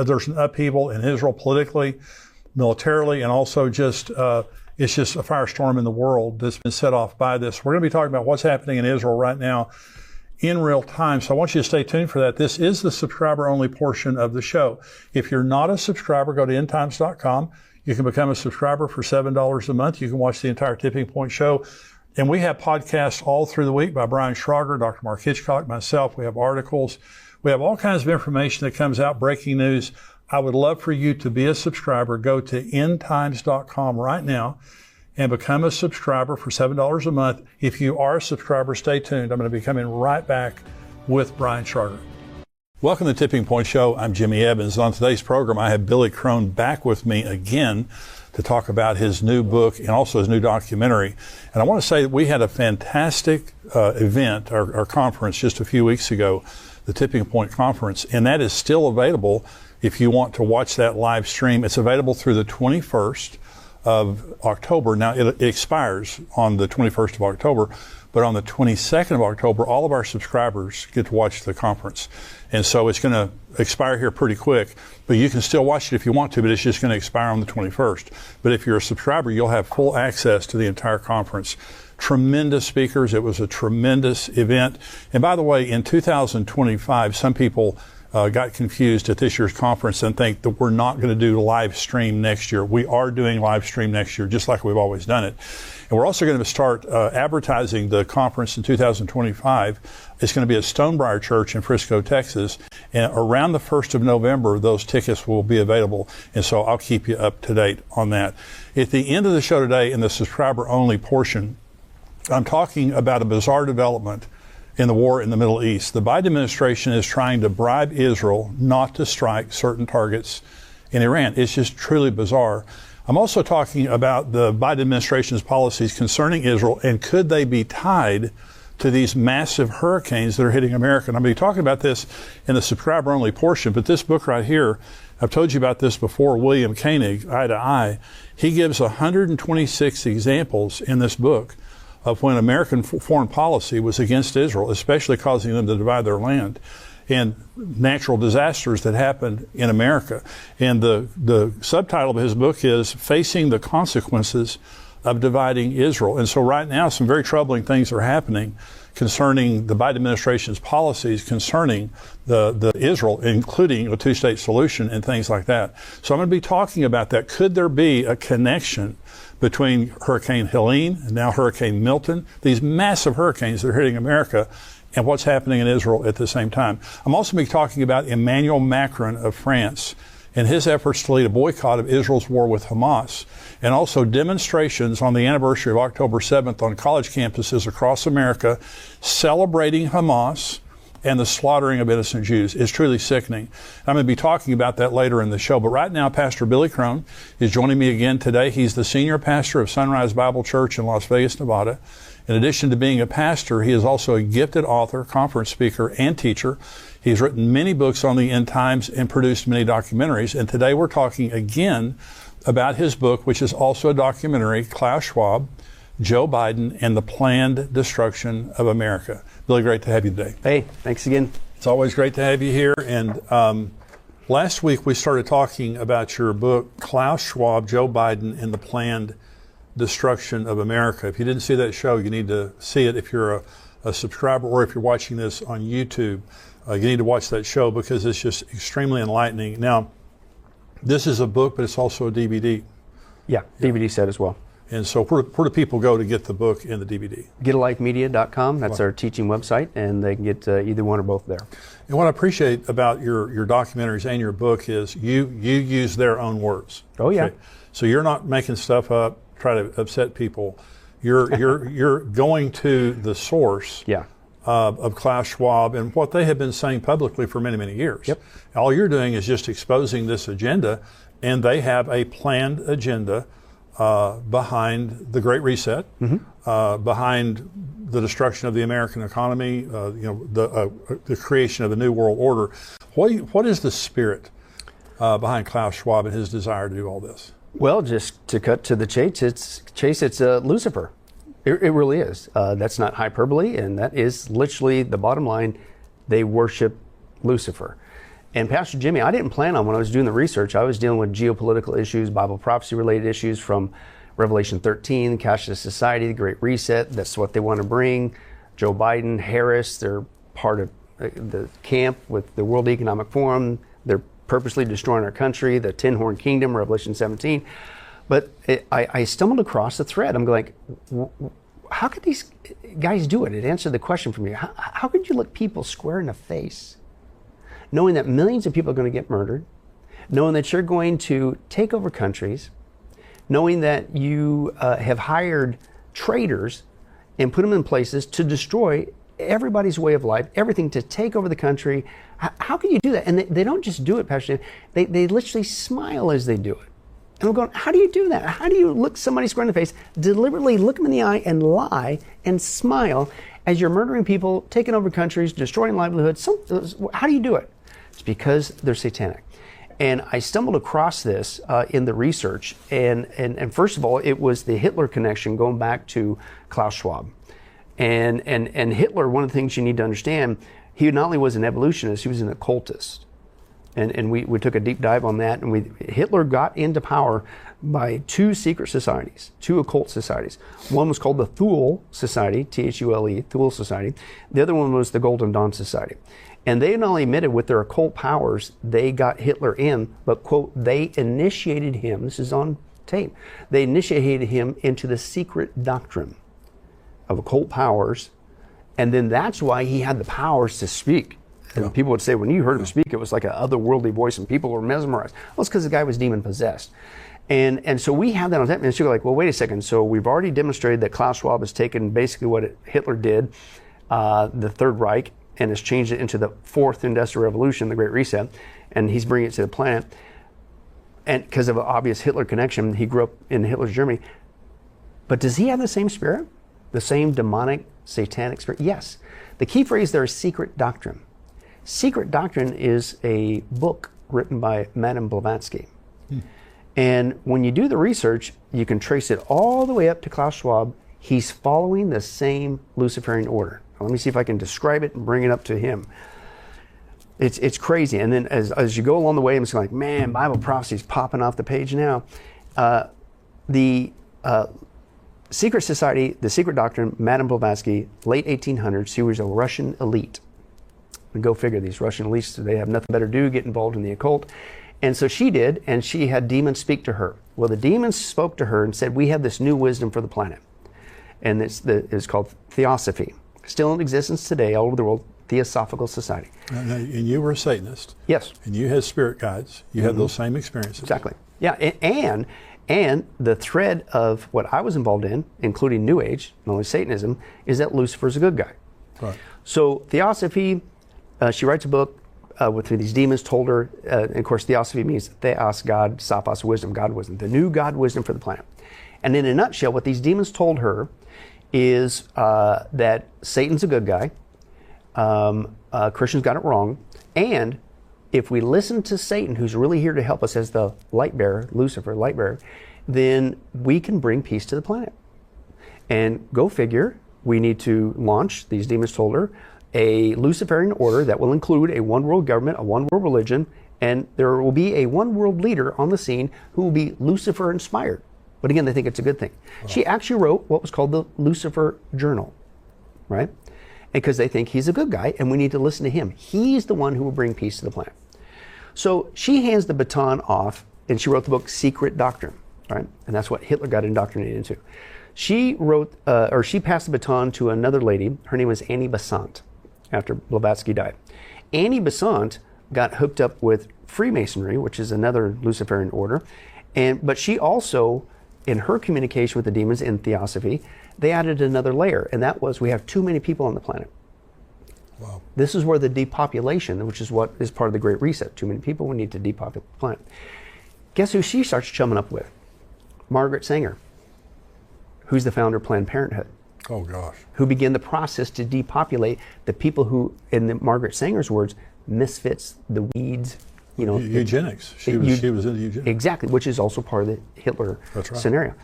S1: there's an upheaval in Israel politically, militarily, and also just it's just a firestorm in the world that's been set off by this. We're going to be talking about what's happening in Israel right now in real time. So I want you to stay tuned for that. This is the subscriber-only portion of the show. If you're not a subscriber, go to endtimes.com. You can become a subscriber for $7 a month. You can watch the entire Tipping Point show. And we have podcasts all through the week by Brian Schrager, Dr. Mark Hitchcock, myself. We have articles. We have all kinds of information that comes out, breaking news. I would love for you to be a subscriber. Go to endtimes.com right now and become a subscriber for $7 a month. If you are a subscriber, stay tuned. I'm going to be coming right back with Brian Schrager. Welcome to the Tipping Point Show. I'm Jimmy Evans. On today's program, I have Billy Crone back with me again. to talk about his new book and also his new documentary. And I want to say that we had a fantastic event, our conference just a few weeks ago, the Tipping Point Conference, and that is still available if you want to watch that live stream. It's available through the 21st of October. Now, it expires on the 21st of October, but on the 22nd of October, all of our subscribers get to watch the conference. And so it's going to expire here pretty quick, but you can still watch it if you want to, but it's just going to expire on the 21st. But if you're a subscriber, you'll have full access to the entire conference. Tremendous speakers. It was a tremendous event. And by the way, in 2025, some people got confused at this year's conference and think that we're not going to do live stream next year. We are doing live stream next year, just like we've always done it. And we're also going to start advertising the conference in 2025. It's going to be at Stonebriar Church in Frisco, Texas. And around the 1st of November, those tickets will be available. And so I'll keep you up to date on that. At the end of the show today, in the subscriber-only portion, I'm talking about a bizarre development in the war in the Middle East. The Biden administration is trying to bribe Israel not to strike certain targets in Iran. It's just truly bizarre. I'm also talking about the Biden administration's policies concerning Israel, and could they be tied to these massive hurricanes that are hitting America? And I'm going to be talking about this in the subscriber-only portion, but this book right here, I've told you about this before, William Koenig, Eye to Eye. He gives 126 examples in this book of when American foreign policy was against Israel, especially causing them to divide their land, and natural disasters that happened in America. And the subtitle of his book is Facing the Consequences of Dividing Israel. And so right now, some very troubling things are happening concerning the Biden administration's policies concerning the Israel, including a two-state solution and things like that. So I'm going to be talking about that. Could there be a connection between Hurricane Helene and now Hurricane Milton, these massive hurricanes that are hitting America, and what's happening in Israel at the same time? I'm also going to be talking about Emmanuel Macron of France and his efforts to lead a boycott of Israel's war with Hamas, and also demonstrations on the anniversary of October 7th on college campuses across America celebrating Hamas and the slaughtering of innocent Jews. Is truly sickening. I'm going to be talking about that later in the show. But right now, Pastor Billy Crone is joining me again today. He's the senior pastor of Sunrise Bible Church in Las Vegas, Nevada. In addition to being a pastor, he is also a gifted author, conference speaker, and teacher. He's written many books on the end times and produced many documentaries. And today we're talking again about his book, which is also a documentary, Klaus Schwab, Joe Biden, and the Planned Destruction of America. Billy, great to have you today.
S3: Hey, thanks again.
S1: It's always great to have you here. And last week we started talking about your book, Klaus Schwab, Joe Biden, and the Planned Destruction of America. If you didn't see that show, you need to see it. If you're a subscriber or if you're watching this on YouTube, you need to watch that show because it's just extremely enlightening. Now, this is a book, but it's also a DVD.
S3: Yeah, DVD set as well.
S1: And so where do people go to get the book and the DVD?
S3: GetALikeMedia.com. That's our teaching website, and they can get either one or both there.
S1: And what I appreciate about your documentaries and your book is you use their own words.
S3: Oh, yeah.
S1: Okay? So you're not making stuff up, try to upset people. You're going to the source of Klaus Schwab and what they have been saying publicly for many, many years.
S3: Yep.
S1: All you're doing is just exposing this agenda, and they have a planned agenda behind the Great Reset, behind the destruction of the American economy, the creation of a new world order. What is the spirit behind Klaus Schwab and his desire to do all this?
S3: Well, just to cut to the chase, it's Lucifer. It really is. That's not hyperbole, and that is literally the bottom line. They worship Lucifer. And Pastor Jimmy, I didn't plan on, when I was doing the research, I was dealing with geopolitical issues, Bible prophecy related issues from Revelation 13, cashless society, the Great Reset. That's what they want to bring. Joe Biden, Harris, they're part of the camp with the World Economic Forum. They're purposely destroying our country, the Tin Horn Kingdom, Revelation 17. But I stumbled across a thread. I'm going, how could these guys do it? It answered the question for me. How could you look people square in the face, knowing that millions of people are going to get murdered, knowing that you're going to take over countries, knowing that you have hired traitors and put them in places to destroy everybody's way of life, everything, to take over the country? How can you do that? And they don't just do it, Pastor. They literally smile as they do it. And I'm going, how do you do that? How do you look somebody square in the face, deliberately look them in the eye and lie and smile as you're murdering people, taking over countries, destroying livelihoods? How do you do it? It's because they're satanic. And I stumbled across this in the research. And first of all, it was the Hitler connection going back to Klaus Schwab. And Hitler, one of the things you need to understand, he not only was an evolutionist, he was an occultist. And we took a deep dive on that. And Hitler got into power by two secret societies, two occult societies. One was called the Thule Society, Thule, Thule Society. The other one was the Golden Dawn Society. And they not only admitted with their occult powers, they got Hitler in, but, quote, they initiated him, this is on tape, they initiated him into the secret doctrine of occult powers. And then that's why he had the powers to speak. And people would say, when you heard him speak, it was like an otherworldly voice and people were mesmerized. Well, it's because the guy was demon possessed. And so we have that on tape. And so you're like, well, wait a second. So we've already demonstrated that Klaus Schwab has taken basically what Hitler did, the Third Reich, and has changed it into the Fourth Industrial Revolution, the Great Reset, and he's bringing it to the planet. And because of an obvious Hitler connection, he grew up in Hitler's Germany. But does he have the same spirit? The same demonic, satanic spirit? Yes. The key phrase there is secret doctrine. Secret Doctrine is a book written by Madame Blavatsky. And when you do the research, you can trace it all the way up to Klaus Schwab. He's following the same Luciferian order. Let me see if I can describe it and bring it up to him. It's crazy. And then as you go along the way, I'm just like, man, Bible prophecy's popping off the page now. The Secret Society, the Secret Doctrine, Madame Blavatsky, late 1800s, she was a Russian elite. And go figure, these Russian elites, they have nothing better to do, get involved in the occult. And so she did, and she had demons speak to her. Well, the demons spoke to her and said, we have this new wisdom for the planet. And it's called Theosophy. Still in existence today all over the world, Theosophical Society.
S1: And you were a Satanist.
S3: Yes.
S1: And you had spirit guides. You had those same experiences.
S3: Exactly. Yeah, and the thread of what I was involved in, including New Age, not only Satanism, is that Lucifer's a good guy.
S1: Right.
S3: So Theosophy, she writes a book with these demons told her, and of course Theosophy means Theos, God, Sophos, wisdom, God wisdom, the new God wisdom for the planet. And in a nutshell, what these demons told her is that Satan's a good guy, Christians got it wrong, and if we listen to Satan, who's really here to help us as the light bearer, Lucifer, light bearer, then we can bring peace to the planet. And go figure, we need to launch, these demons told her, a Luciferian order that will include a one world government, a one world religion, and there will be a one world leader on the scene who will be Lucifer inspired. But again, they think it's a good thing. Wow. She actually wrote what was called the Lucifer Journal, right? Because they think he's a good guy and we need to listen to him. He's the one who will bring peace to the planet. So she hands the baton off and she wrote the book Secret Doctrine, right? And that's what Hitler got indoctrinated into. She wrote, she passed the baton to another lady. Her name was Annie Besant after Blavatsky died. Annie Besant got hooked up with Freemasonry, which is another Luciferian order. But she also, in her communication with the demons in Theosophy, they added another layer, and that was we have too many people on the planet.
S1: Wow.
S3: This is where the depopulation, which is what is part of the Great Reset, too many people, we need to depopulate the planet. Guess who she starts chumming up with? Margaret Sanger, who's the founder of Planned Parenthood.
S1: Oh, gosh.
S3: Who began the process to depopulate the people who, in the Margaret Sanger's words, misfits, the weeds, you know.
S1: Eugenics. She was into eugenics.
S3: Exactly, which is also part of the Hitler
S1: That's right.
S3: scenario.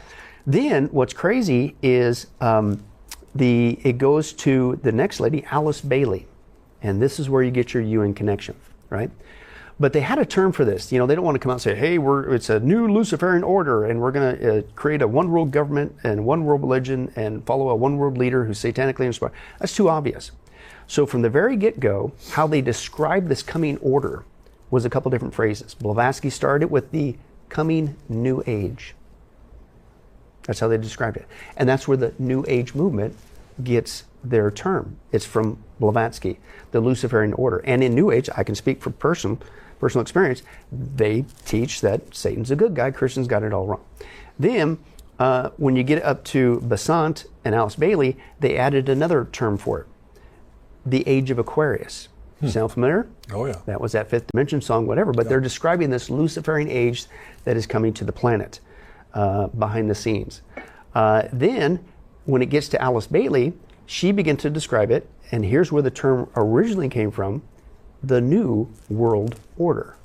S3: Then what's crazy is it goes to the next lady, Alice Bailey. And this is where you get your UN connection, right? But they had a term for this. You know, they don't want to come out and say, hey, it's a new Luciferian order and we're going to create a one world government and one world religion and follow a one world leader who's satanically inspired. That's too obvious. So from the very get-go, how they described this coming order was a couple different phrases. Blavatsky started with the coming New Age. That's how they described it. And that's where the New Age movement gets their term. It's from Blavatsky, the Luciferian order. And in New Age, I can speak from personal experience, they teach that Satan's a good guy, Christians got it all wrong. Then, when you get up to Besant and Alice Bailey, they added another term for it, the Age of Aquarius. Sound familiar?
S1: Oh, yeah.
S3: That was that Fifth Dimension song, whatever. But they're describing this Luciferian age that is coming to the planet behind the scenes. Then, when it gets to Alice Bailey, she began to describe it, and here's where the term originally came from, the New World Order.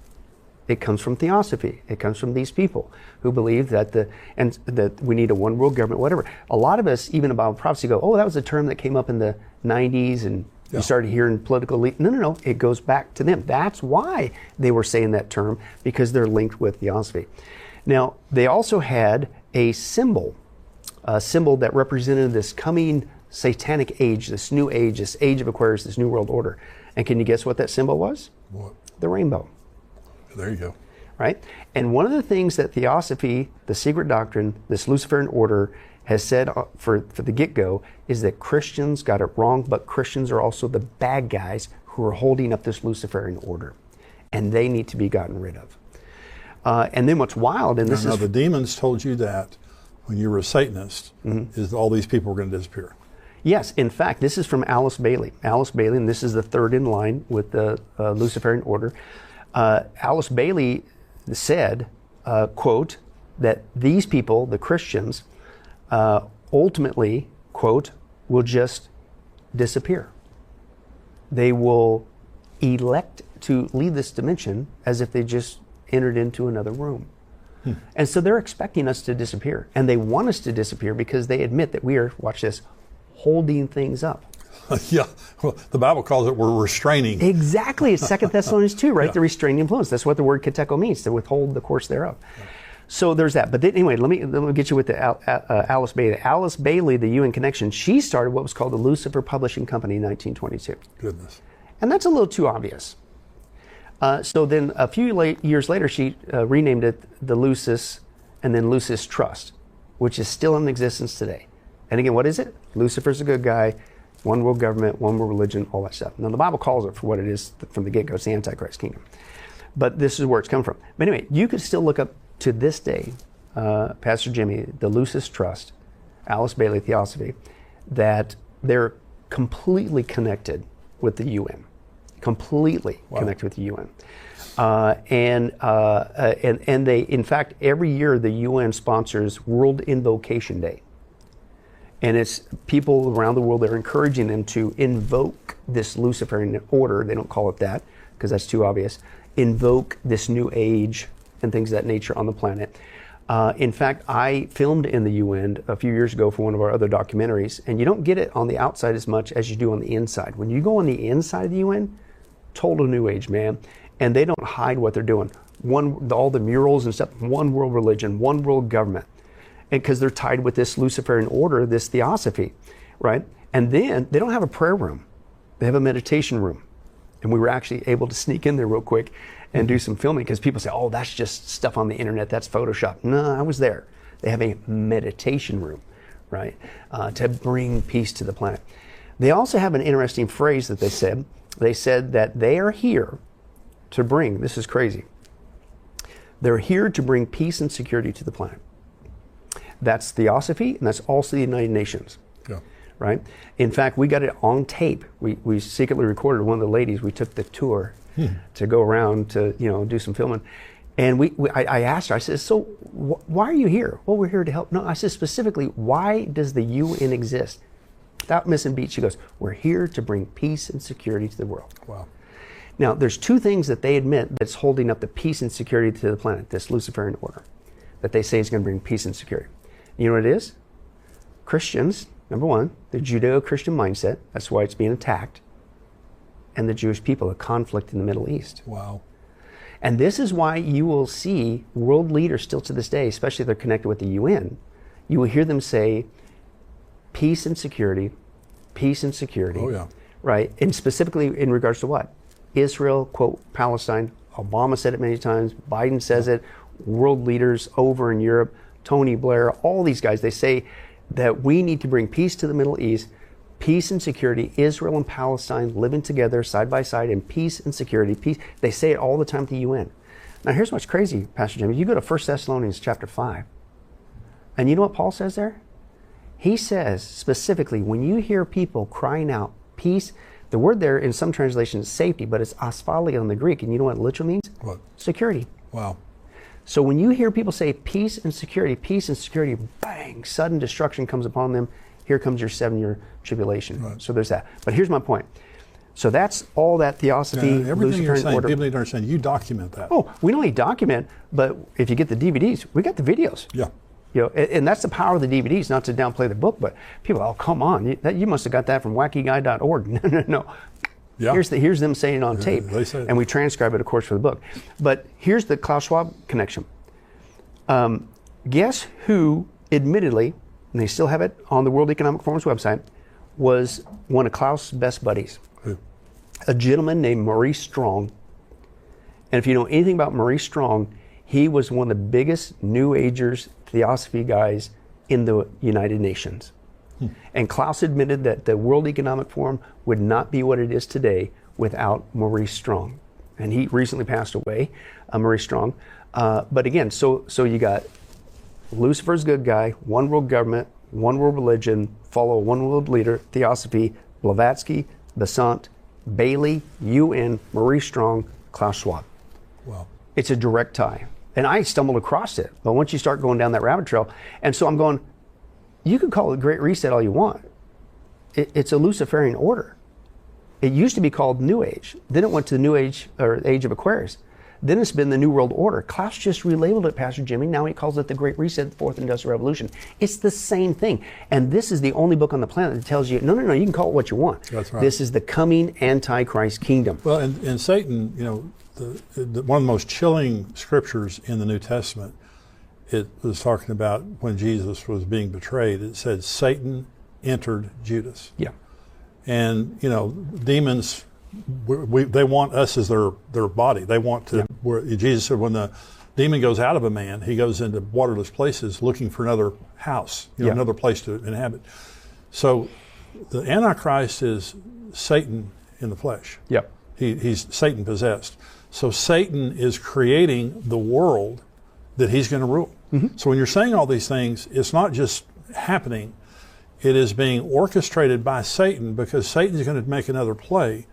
S3: It comes from Theosophy. It comes from these people who believe that that we need a one world government, whatever. A lot of us, even about prophecy, go, oh, that was a term that came up in the 90s and you started hearing political elite. No. It goes back to them. That's why they were saying that term, because they're linked with Theosophy. Now, they also had a symbol that represented this coming satanic age, this new age, this age of Aquarius, this new world order. And can you guess what that symbol was?
S1: What?
S3: The rainbow.
S1: There you go.
S3: Right? And one of the things that Theosophy, the secret doctrine, this Luciferian order has said for the get-go is that Christians got it wrong, but Christians are also the bad guys who are holding up this Luciferian order. And they need to be gotten rid of. And then what's wild, and this
S1: now
S3: is...
S1: the demons told you that when you were a Satanist, is all these people were going to disappear.
S3: Yes, in fact, this is from Alice Bailey. Alice Bailey, and this is the third in line with the Luciferian order. Alice Bailey said, quote, that these people, the Christians, ultimately, quote, will just disappear. They will elect to leave this dimension as if they just entered into another room. And so they're expecting us to disappear. And they want us to disappear because they admit that we are, watch this, holding things up.
S1: Yeah, well, the Bible calls it we're restraining.
S3: Exactly, it's 2 Thessalonians 2, right? The restraining influence. That's what the word kateko means, to withhold the course thereof. So there's that. But then, anyway, let me get you with the Alice Bailey. Alice Bailey, the UN Connection, she started what was called the Lucifer Publishing Company in 1922.
S1: Goodness.
S3: And that's a little too obvious. So then a few years later, she renamed it the Lucis and then Lucis Trust, which is still in existence today. And again, what is it? Lucifer's a good guy, one world government, one world religion, all that stuff. Now, the Bible calls it for what it is from the get-go. It's the Antichrist kingdom. But this is where it's come from. But anyway, you could still look up to this day, Pastor Jimmy, the Lucis Trust, Alice Bailey Theosophy, that they're completely connected with the UN. Completely connected with the UN. And they, in fact, every year the UN sponsors World Invocation Day. And it's people around the world that are encouraging them to invoke this Luciferian order. They don't call it that because that's too obvious. Invoke this new age and things of that nature on the planet. In fact, I filmed in the UN a few years ago for one of our other documentaries, and you don't get it on the outside as much as you do on the inside. When you go on the inside of the UN, total new age, man. And they don't hide what they're doing. All the murals and stuff, one world religion, one world government. And because they're tied with this Luciferian order, this theosophy, right? And then they don't have a prayer room. They have a meditation room. And we were actually able to sneak in there real quick and do some filming because people say, oh, that's just stuff on the internet, that's Photoshop. No, I was there. They have a meditation room, right? To bring peace to the planet. They also have an interesting phrase that they said. They said that they are here to bring, this is crazy, they're here to bring peace and security to the planet. That's Theosophy, and that's also the United Nations.
S1: Yeah. Right?
S3: In fact, we got it on tape. We secretly recorded one of the ladies. We took the tour to go around to do some filming. And I asked her, I said, so why are you here? Well, we're here to help. No, I said specifically, why does the UN exist? Without missing a beat, she goes, we're here to bring peace and security to the world.
S1: Wow.
S3: Now, there's two things that they admit that's holding up the peace and security to the planet, this Luciferian order, that they say is going to bring peace and security. You know what it is? Christians, number one, the Judeo-Christian mindset, that's why it's being attacked, and the Jewish people, a conflict in the Middle East.
S1: Wow.
S3: And this is why you will see world leaders still to this day, especially if they're connected with the UN, you will hear them say, peace and security, peace and security.
S1: Oh, yeah.
S3: Right? And specifically in regards to what? Israel, quote, Palestine. Obama said it many times. Biden says it. World leaders over in Europe, Tony Blair, all these guys, they say that we need to bring peace to the Middle East, peace and security, Israel and Palestine living together side by side in peace and security. Peace. They say it all the time at the UN. Now here's what's crazy, Pastor Jimmy. You go to 1 Thessalonians chapter 5, and you know what Paul says there? He says specifically, when you hear people crying out peace, The word there in some translations is safety, but it's asphalia in the Greek. And you know what it literally means?
S1: What?
S3: Security.
S1: Wow.
S3: So when you hear people say peace and security, bang, sudden destruction comes upon them. Here comes your 7-year tribulation.
S1: Right.
S3: So there's that. But here's my point. So that's all that theosophy,
S1: Everything you're
S3: Luciferian
S1: saying,
S3: order.
S1: people need to understand. You document that.
S3: Oh, we not only document, but if you get the DVDs, we got the videos.
S1: Yeah.
S3: You know, and that's the power of the DVDs, not to downplay the book, but people, oh, come on, you must have got that from wackyguy.org. No.
S1: Yeah.
S3: Here's them saying it on tape.
S1: They say it.
S3: And we transcribe it, of course, for the book. But here's the Klaus Schwab connection. Guess who, admittedly, and they still have it on the World Economic Forum's website, was one of Klaus' best buddies?
S1: Who?
S3: A gentleman named Maurice Strong. And if you know anything about Maurice Strong, he was one of the biggest New Agers, theosophy guys in the United Nations. And Klaus admitted that the World Economic Forum would not be what it is today without Maurice Strong. And he recently passed away, Maurice Strong. But again, so you got Lucifer's good guy, one world government, one world religion, follow one world leader, theosophy, Blavatsky, Besant, Bailey, UN, Maurice Strong, Klaus Schwab.
S1: Wow.
S3: It's a direct tie. And I stumbled across it. But once you start going down that rabbit trail, and so I'm going, you can call it Great Reset all you want. It's a Luciferian order. It used to be called New Age. Then it went to the New Age, or Age of Aquarius. Then it's been the New World Order. Klaus just relabeled it, Pastor Jimmy. Now he calls it the Great Reset, the Fourth Industrial Revolution. It's the same thing. And this is the only book on the planet that tells you, no, you can call it what you want.
S1: That's right.
S3: This is the coming Antichrist kingdom.
S1: Well, and Satan, you know, one of the most chilling scriptures in the New Testament, it was talking about when Jesus was being betrayed. It said Satan entered Judas.
S3: Yeah.
S1: And, you know, demons, they want us as their body. They want to, Jesus said when the demon goes out of a man, he goes into waterless places looking for another house, another place to inhabit. So the Antichrist is Satan in the flesh.
S3: Yep.
S1: He's Satan possessed. So Satan is creating the world that he's going to rule. Mm-hmm. So when you're saying all these things, it's not just happening. It is being orchestrated by Satan, because Satan's going to make another play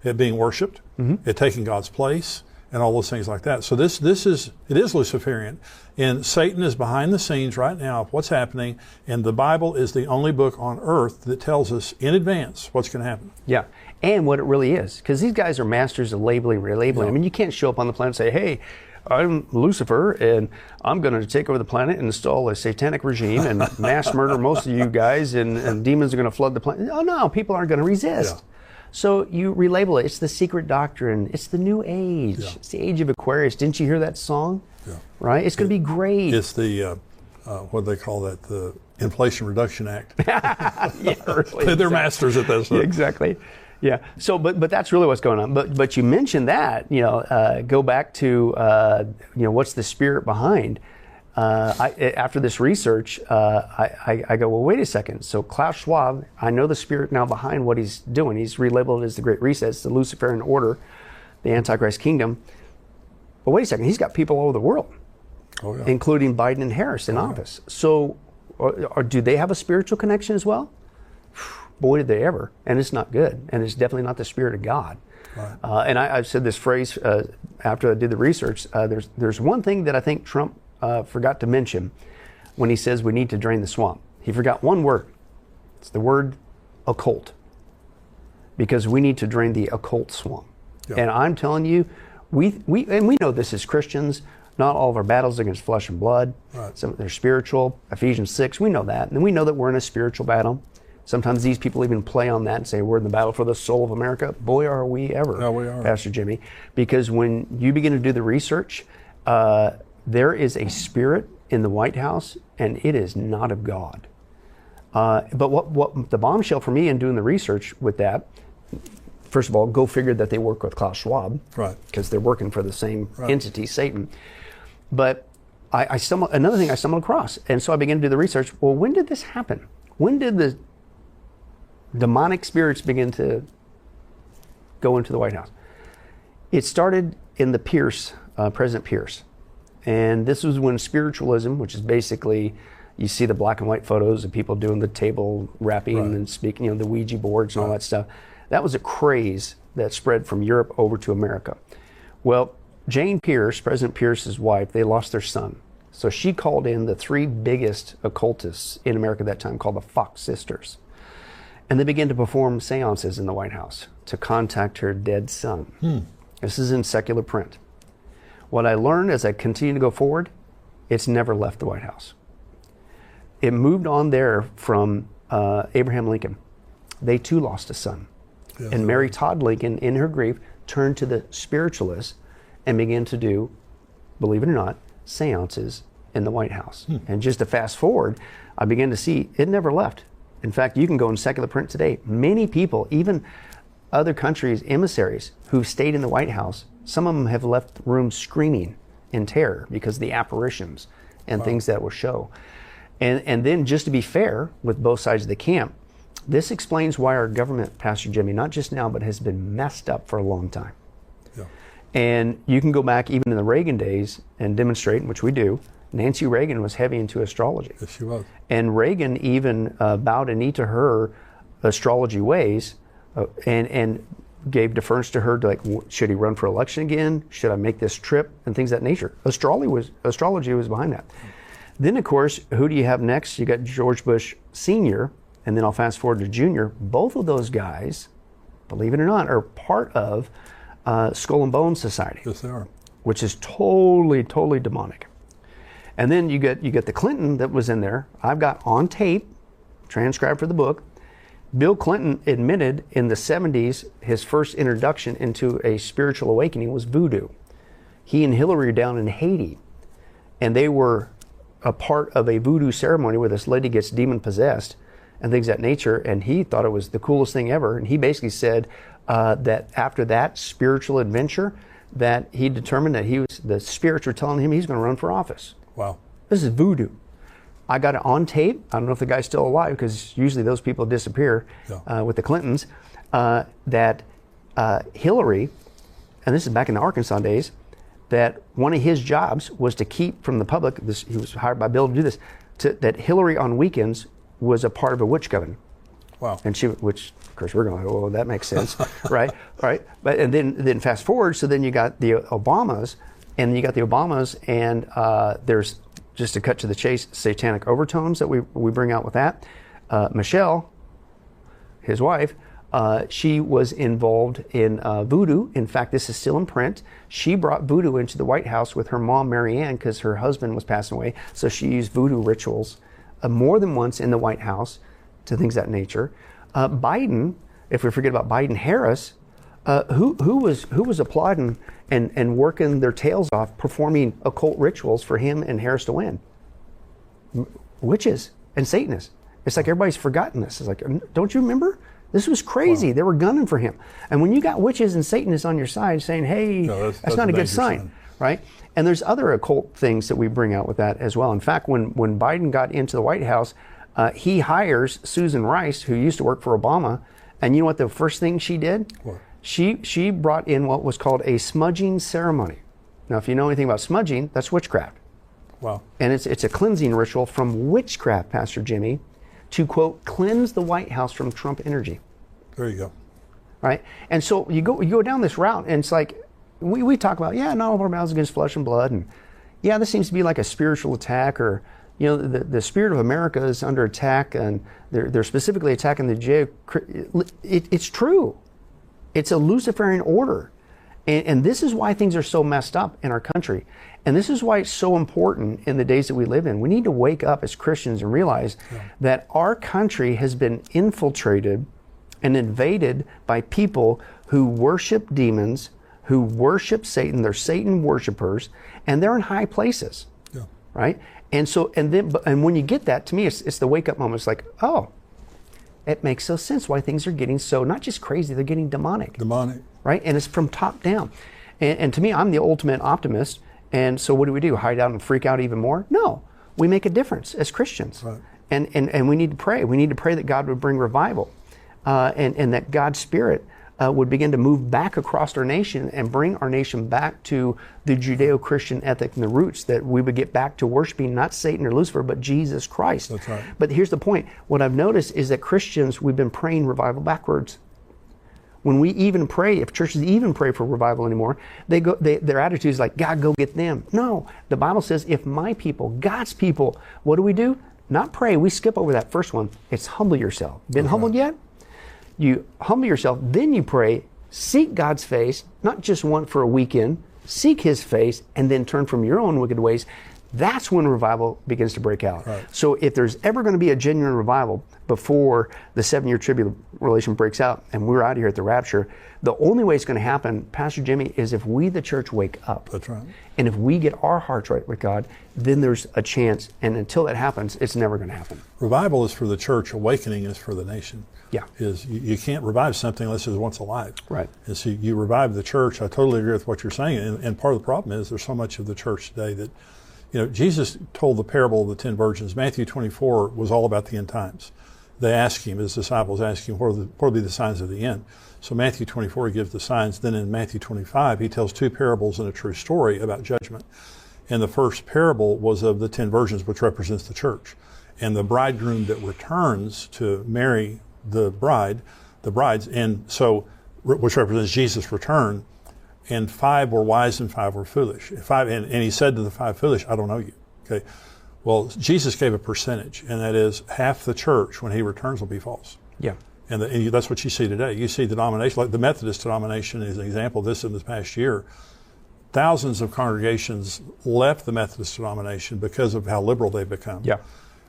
S1: at being worshipped, at taking God's place, and all those things like that. So it is Luciferian. And Satan is behind the scenes right now of what's happening, and the Bible is the only book on earth that tells us in advance what's going to happen.
S3: Yeah, and what it really is. Because these guys are masters of labeling, relabeling.
S1: Yeah.
S3: I mean, you can't show up on the planet and say, hey, I'm Lucifer, and I'm going to take over the planet and install a satanic regime and mass murder most of you guys, and demons are going to flood the planet. Oh, no, people aren't going to resist.
S1: Yeah.
S3: So you relabel it. It's the secret doctrine. It's the new age. Yeah. It's the age of Aquarius. Didn't you hear that song? Yeah. Right? It's going to be great.
S1: It's the, what do they call that? The Inflation Reduction Act.
S3: Yeah, really.
S1: They're masters at this.
S3: Yeah, exactly. Yeah. So, but that's really what's going on. But you mentioned that, go back to, what's the spirit behind? After this research, I go, well, wait a second. So Klaus Schwab, I know the spirit now behind what he's doing. He's relabeled it as the Great Reset, it's the Luciferian order, the Antichrist kingdom. But wait a second, he's got people all over the world, including Biden and Harris in office. So do they have a spiritual connection as well? Boy, did they ever. And it's not good. And it's definitely not the Spirit of God. Right. And I've said this phrase after I did the research. There's one thing that I think Trump forgot to mention when he says we need to drain the swamp. He forgot one word. It's the word occult. Because we need to drain the occult swamp. Yeah. And I'm telling you, we know this as Christians. Not all of our battles are against flesh and blood. Right. Some they're spiritual. Ephesians 6, we know that. And we know that we're in a spiritual battle. Sometimes these people even play on that and say, we're in the battle for the soul of America. Boy, are we ever,
S1: we are.
S3: Pastor Jimmy. Because when you begin to do the research, there is a spirit in the White House, and it is not of God. But what the bombshell for me in doing the research with that, first of all, go figure that they work with Klaus Schwab. Right. Because they're working for the same entity, Satan. But another thing I stumbled across, and so I began to do the research. Well, when did this happen? When did the demonic spirits begin to go into the White House? It started in the Pierce, President Pierce. And this was when spiritualism, which is basically, you see the black and white photos of people doing the table rapping and speaking, the Ouija boards and all that stuff. That was a craze that spread from Europe over to America. Well, Jane Pierce, President Pierce's wife, they lost their son. So she called in the 3 biggest occultists in America at that time, called the Fox Sisters. And they began to perform seances in the White House to contact her dead son. This is in secular print. What I learned as I continue to go forward, it's never left the White House. It moved on there from Abraham Lincoln. They too lost a son. Yes. And Mary Todd Lincoln, in her grief, turned to the spiritualists and began to do, believe it or not, seances in the White House. And just to fast forward, I began to see it never left. In fact, you can go in secular print today. Many people, even other countries' emissaries who've stayed in the White House, some of them have left rooms screaming in terror because of the apparitions and things that will show. And then, just to be fair with both sides of the camp, this explains why our government, Pastor Jimmy, not just now, but has been messed up for a long time. Yeah. And you can go back even in the Reagan days and demonstrate, which we do. Nancy Reagan was heavy into astrology.
S1: Yes, she was.
S3: And Reagan even bowed a knee to her astrology ways and gave deference to her to, like, should he run for election again? Should I make this trip? And things of that nature. Astrology was behind that. Then, of course, who do you have next? You got George Bush Sr., and then I'll fast forward to Jr. Both of those guys, believe it or not, are part of Skull and Bones Society.
S1: Yes, they are.
S3: Which is totally, totally demonic. And then you get the Clinton that was in there. I've got on tape, transcribed for the book. Bill Clinton admitted in the 70s his first introduction into a spiritual awakening was voodoo. He and Hillary were down in Haiti, and they were a part of a voodoo ceremony where this lady gets demon possessed and things of that nature, and he thought it was the coolest thing ever. And he basically said that after that spiritual adventure, that he determined that the spirits were telling him he's going to run for office.
S1: Wow.
S3: This is voodoo. I got it on tape. I don't know if the guy's still alive, because usually those people disappear with the Clintons, that Hillary, and this is back in the Arkansas days, that one of his jobs was to keep from the public, he was hired by Bill to do this, that Hillary on weekends was a part of a witch coven.
S1: Wow.
S3: And which of course we're going, oh, that makes sense, right? Right. But and then fast forward, so then you got the Obamas, and there's, just to cut to the chase, satanic overtones that we bring out with that. Michelle, his wife, she was involved in voodoo. In fact, this is still in print. She brought voodoo into the White House with her mom, Mary Ann, because her husband was passing away. So she used voodoo rituals more than once in the White House to things of that nature. Biden, if we forget about Biden Harris, who was applauding and working their tails off, performing occult rituals for him and Harris to win? Witches and Satanists. It's like everybody's forgotten this. It's like, don't you remember? This was crazy. Wow. They were gunning for him. And when you got witches and Satanists on your side saying, hey, that's not a good sign, right? And there's other occult things that we bring out with that as well. In fact, when Biden got into the White House, he hires Susan Rice, who used to work for Obama. And you know what the first thing she did? What? She brought in what was called a smudging ceremony. Now, if you know anything about smudging, that's witchcraft.
S1: Wow. And
S3: it's a cleansing ritual from witchcraft, Pastor Jimmy, to, quote, cleanse the White House from Trump energy.
S1: There you go.
S3: Right? And so you go down this route, and it's like, we talk about, not all of our battles against flesh and blood, and this seems to be like a spiritual attack, or, the spirit of America is under attack, and they're specifically attacking the Judeo. It's true. It's a Luciferian order. And this is why things are so messed up in our country. And this is why it's so important in the days that we live in. We need to wake up as Christians and realize that our country has been infiltrated and invaded by people who worship demons, who worship Satan. They're Satan worshipers, and they're in high places, right? And so, and when you get that, to me, it's the wake up moment. It's like, oh, it makes so sense why things are getting so, not just crazy, they're getting demonic.
S1: Demonic.
S3: Right? And it's from top down. And to me, I'm the ultimate optimist. And so what do? Hide out and freak out even more? No. We make a difference as Christians. Right. And we need to pray. We need to pray that God would bring revival. And that God's Spirit would begin to move back across our nation and bring our nation back to the Judeo-Christian ethic and the roots, that we would get back to worshiping not Satan or Lucifer, but Jesus Christ.
S1: That's right.
S3: But here's the point. What I've noticed is that Christians, we've been praying revival backwards. When we even pray, if churches even pray for revival anymore, their attitude is like, God, go get them. No, the Bible says, if my people, God's people, what do? Not pray. We skip over that first one. It's humble yourself. Been humbled yet? You humble yourself, then you pray, seek God's face, not just one for a weekend, seek His face, and then turn from your own wicked ways. That's when revival begins to break out. Right. So if there's ever going to be a genuine revival before the 7-year tribulation breaks out and we're out here at the rapture, the only way it's going to happen, Pastor Jimmy, is if we, the church, wake up.
S1: That's right.
S3: And if we get our hearts right with God, then there's a chance. And until that happens, it's never going to happen.
S1: Revival is for the church. Awakening is for the nation.
S3: Yeah.
S1: You can't revive something unless it's once alive.
S3: Right.
S1: And so you revive the church. I totally agree with what you're saying. And part of the problem is there's so much of the church today that, Jesus told the parable of the 10 virgins. Matthew 24 was all about the end times. They asked him, his disciples asked him, what will be the signs of the end? So Matthew 24, he gives the signs. Then in Matthew 25, he tells 2 parables and a true story about judgment. And the first parable was of the 10 virgins, which represents the church. And the bridegroom that returns to marry the brides, and so, which represents Jesus' return. And 5 were wise and 5 were foolish. And he said to the 5 foolish, I don't know you. Okay. Well, Jesus gave a percentage, and that is half the church when he returns will be false.
S3: Yeah.
S1: And that's what you see today. You see the denomination, like the Methodist denomination is an example of this in this past year. Thousands of congregations left the Methodist denomination because of how liberal they've become.
S3: Yeah.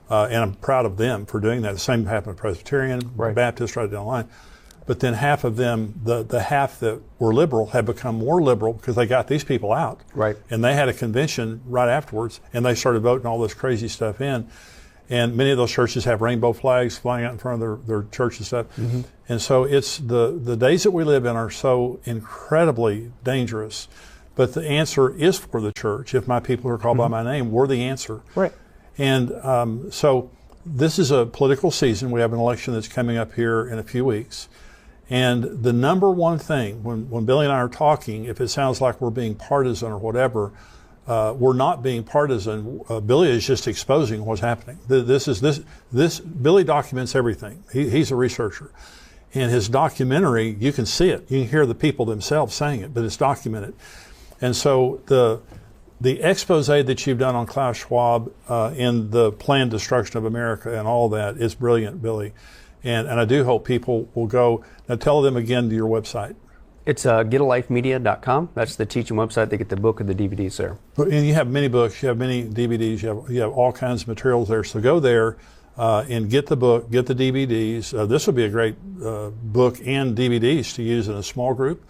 S1: And I'm proud of them for doing that. The same happened to Presbyterian, Baptist, right down the line. But then half of them, the half that were liberal, have become more liberal because they got these people out.
S3: Right.
S1: And they had a convention right afterwards, and they started voting all this crazy stuff in. And many of those churches have rainbow flags flying out in front of their church and stuff. Mm-hmm. And so it's the days that we live in are so incredibly dangerous. But the answer is for the church. If my people are called by my name, we're the answer.
S3: Right.
S1: And so this is a political season. We have an election that's coming up here in a few weeks. And the number one thing, when Billy and I are talking, if it sounds like we're being partisan or whatever, we're not being partisan. Billy is just exposing what's happening. Billy documents everything. He's a researcher. And his documentary, you can see it. You can hear the people themselves saying it, but it's documented. And so the expose that you've done on Klaus Schwab in the planned destruction of America and all that is brilliant, Billy. And I do hope people will go. Now tell them again to your website.
S3: It's getalifemedia.com. That's the teaching website. They get the book and the DVDs there.
S1: And you have many books, you have many DVDs, you have all kinds of materials there. So go there and get the book, get the DVDs. This would be a great book and DVDs to use in a small group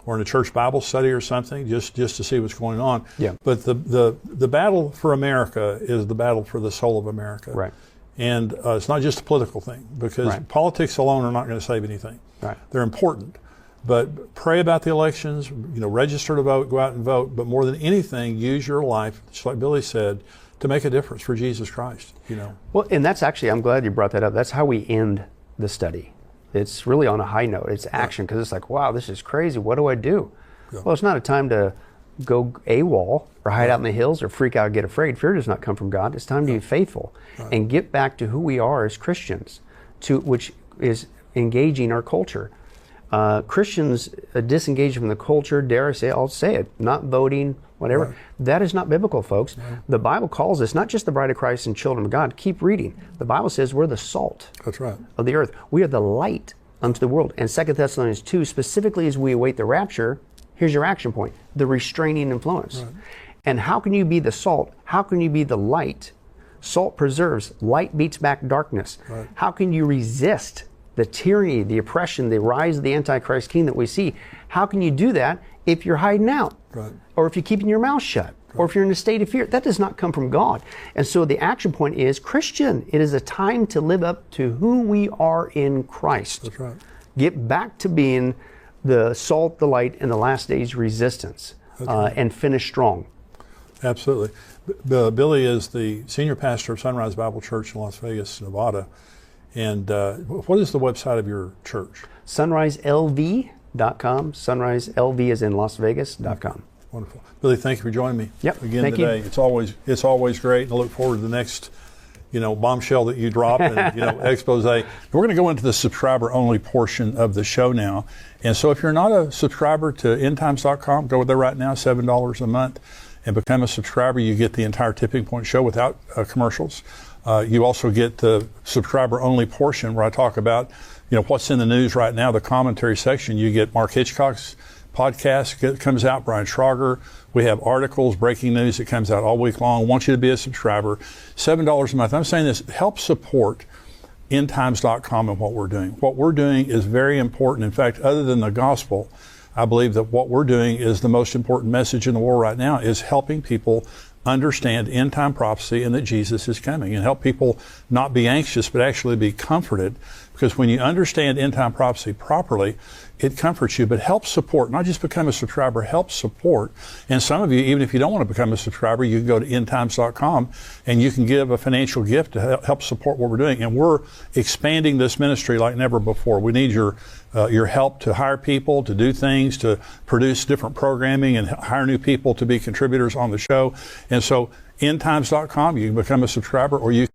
S1: or in a church Bible study or something, just to see what's going on.
S3: Yeah.
S1: But the battle for America is the battle for the soul of America.
S3: Right.
S1: And it's not just a political thing, because politics alone are not going to save anything.
S3: Right.
S1: They're important. But pray about the elections, register to vote, go out and vote. But more than anything, use your life, just like Billy said, to make a difference for Jesus Christ.
S3: Well, and that's actually, I'm glad you brought that up. That's how we end the study. It's really on a high note. It's action, because it's like, wow, this is crazy. What do I do? Yeah. Well, it's not a time to go AWOL or hide out in the hills or freak out and get afraid. Fear does not come from God. It's time to be faithful and get back to who we are as Christians, which is engaging our culture. Christians disengage from the culture, I'll say it, not voting, whatever. Right. That is not biblical, folks. Right. The Bible calls us not just the bride of Christ and children of God. Keep reading. The Bible says we're the salt of the earth. We are the light unto the world. And 2 Thessalonians 2, specifically as we await the rapture, here's your action point, the restraining influence. Right. And how can you be the salt? How can you be the light? Salt preserves. Light beats back darkness. Right. How can you resist the tyranny, the oppression, the rise of the Antichrist king that we see? How can you do that if you're hiding out?
S1: Right.
S3: Or if you're keeping your mouth shut? Right. Or if you're in a state of fear? That does not come from God. And so the action point is, Christian, it is a time to live up to who we are in Christ.
S1: That's right. Get
S3: back to being the salt, the light, and the last days resistance, and finish strong.
S1: Absolutely. Billy is the senior pastor of Sunrise Bible Church in Las Vegas, Nevada. And what is the website of your church?
S3: SunriseLV.com. SunriseLV is in Las Vegas.com.
S1: Wonderful. Billy, thank you for joining me
S3: again
S1: today. It's always great, and I look forward to the next bombshell that you drop and, expose. We're going to go into the subscriber only portion of the show now. And so if you're not a subscriber to endtimes.com, go there right now, $7 a month, and become a subscriber. You get the entire Tipping Point show without commercials. You also get the subscriber only portion where I talk about, what's in the news right now, the commentary section. You get Mark Hitchcock's podcast comes out, Brian Schrager. We have articles, breaking news that comes out all week long. I want you to be a subscriber. $7 a month. I'm saying this, help support endtimes.com and what we're doing. What we're doing is very important. In fact, other than the gospel, I believe that what we're doing is the most important message in the world right now, is helping people understand end time prophecy and that Jesus is coming, and help people not be anxious but actually be comforted. Because when you understand end time prophecy properly, it comforts you, but help support, not just become a subscriber, help support. And some of you, even if you don't want to become a subscriber, you can go to endtimes.com and you can give a financial gift to help support what we're doing. And we're expanding this ministry like never before. We need your help to hire people, to do things, to produce different programming and hire new people to be contributors on the show. And so endtimes.com, you can become a subscriber, or you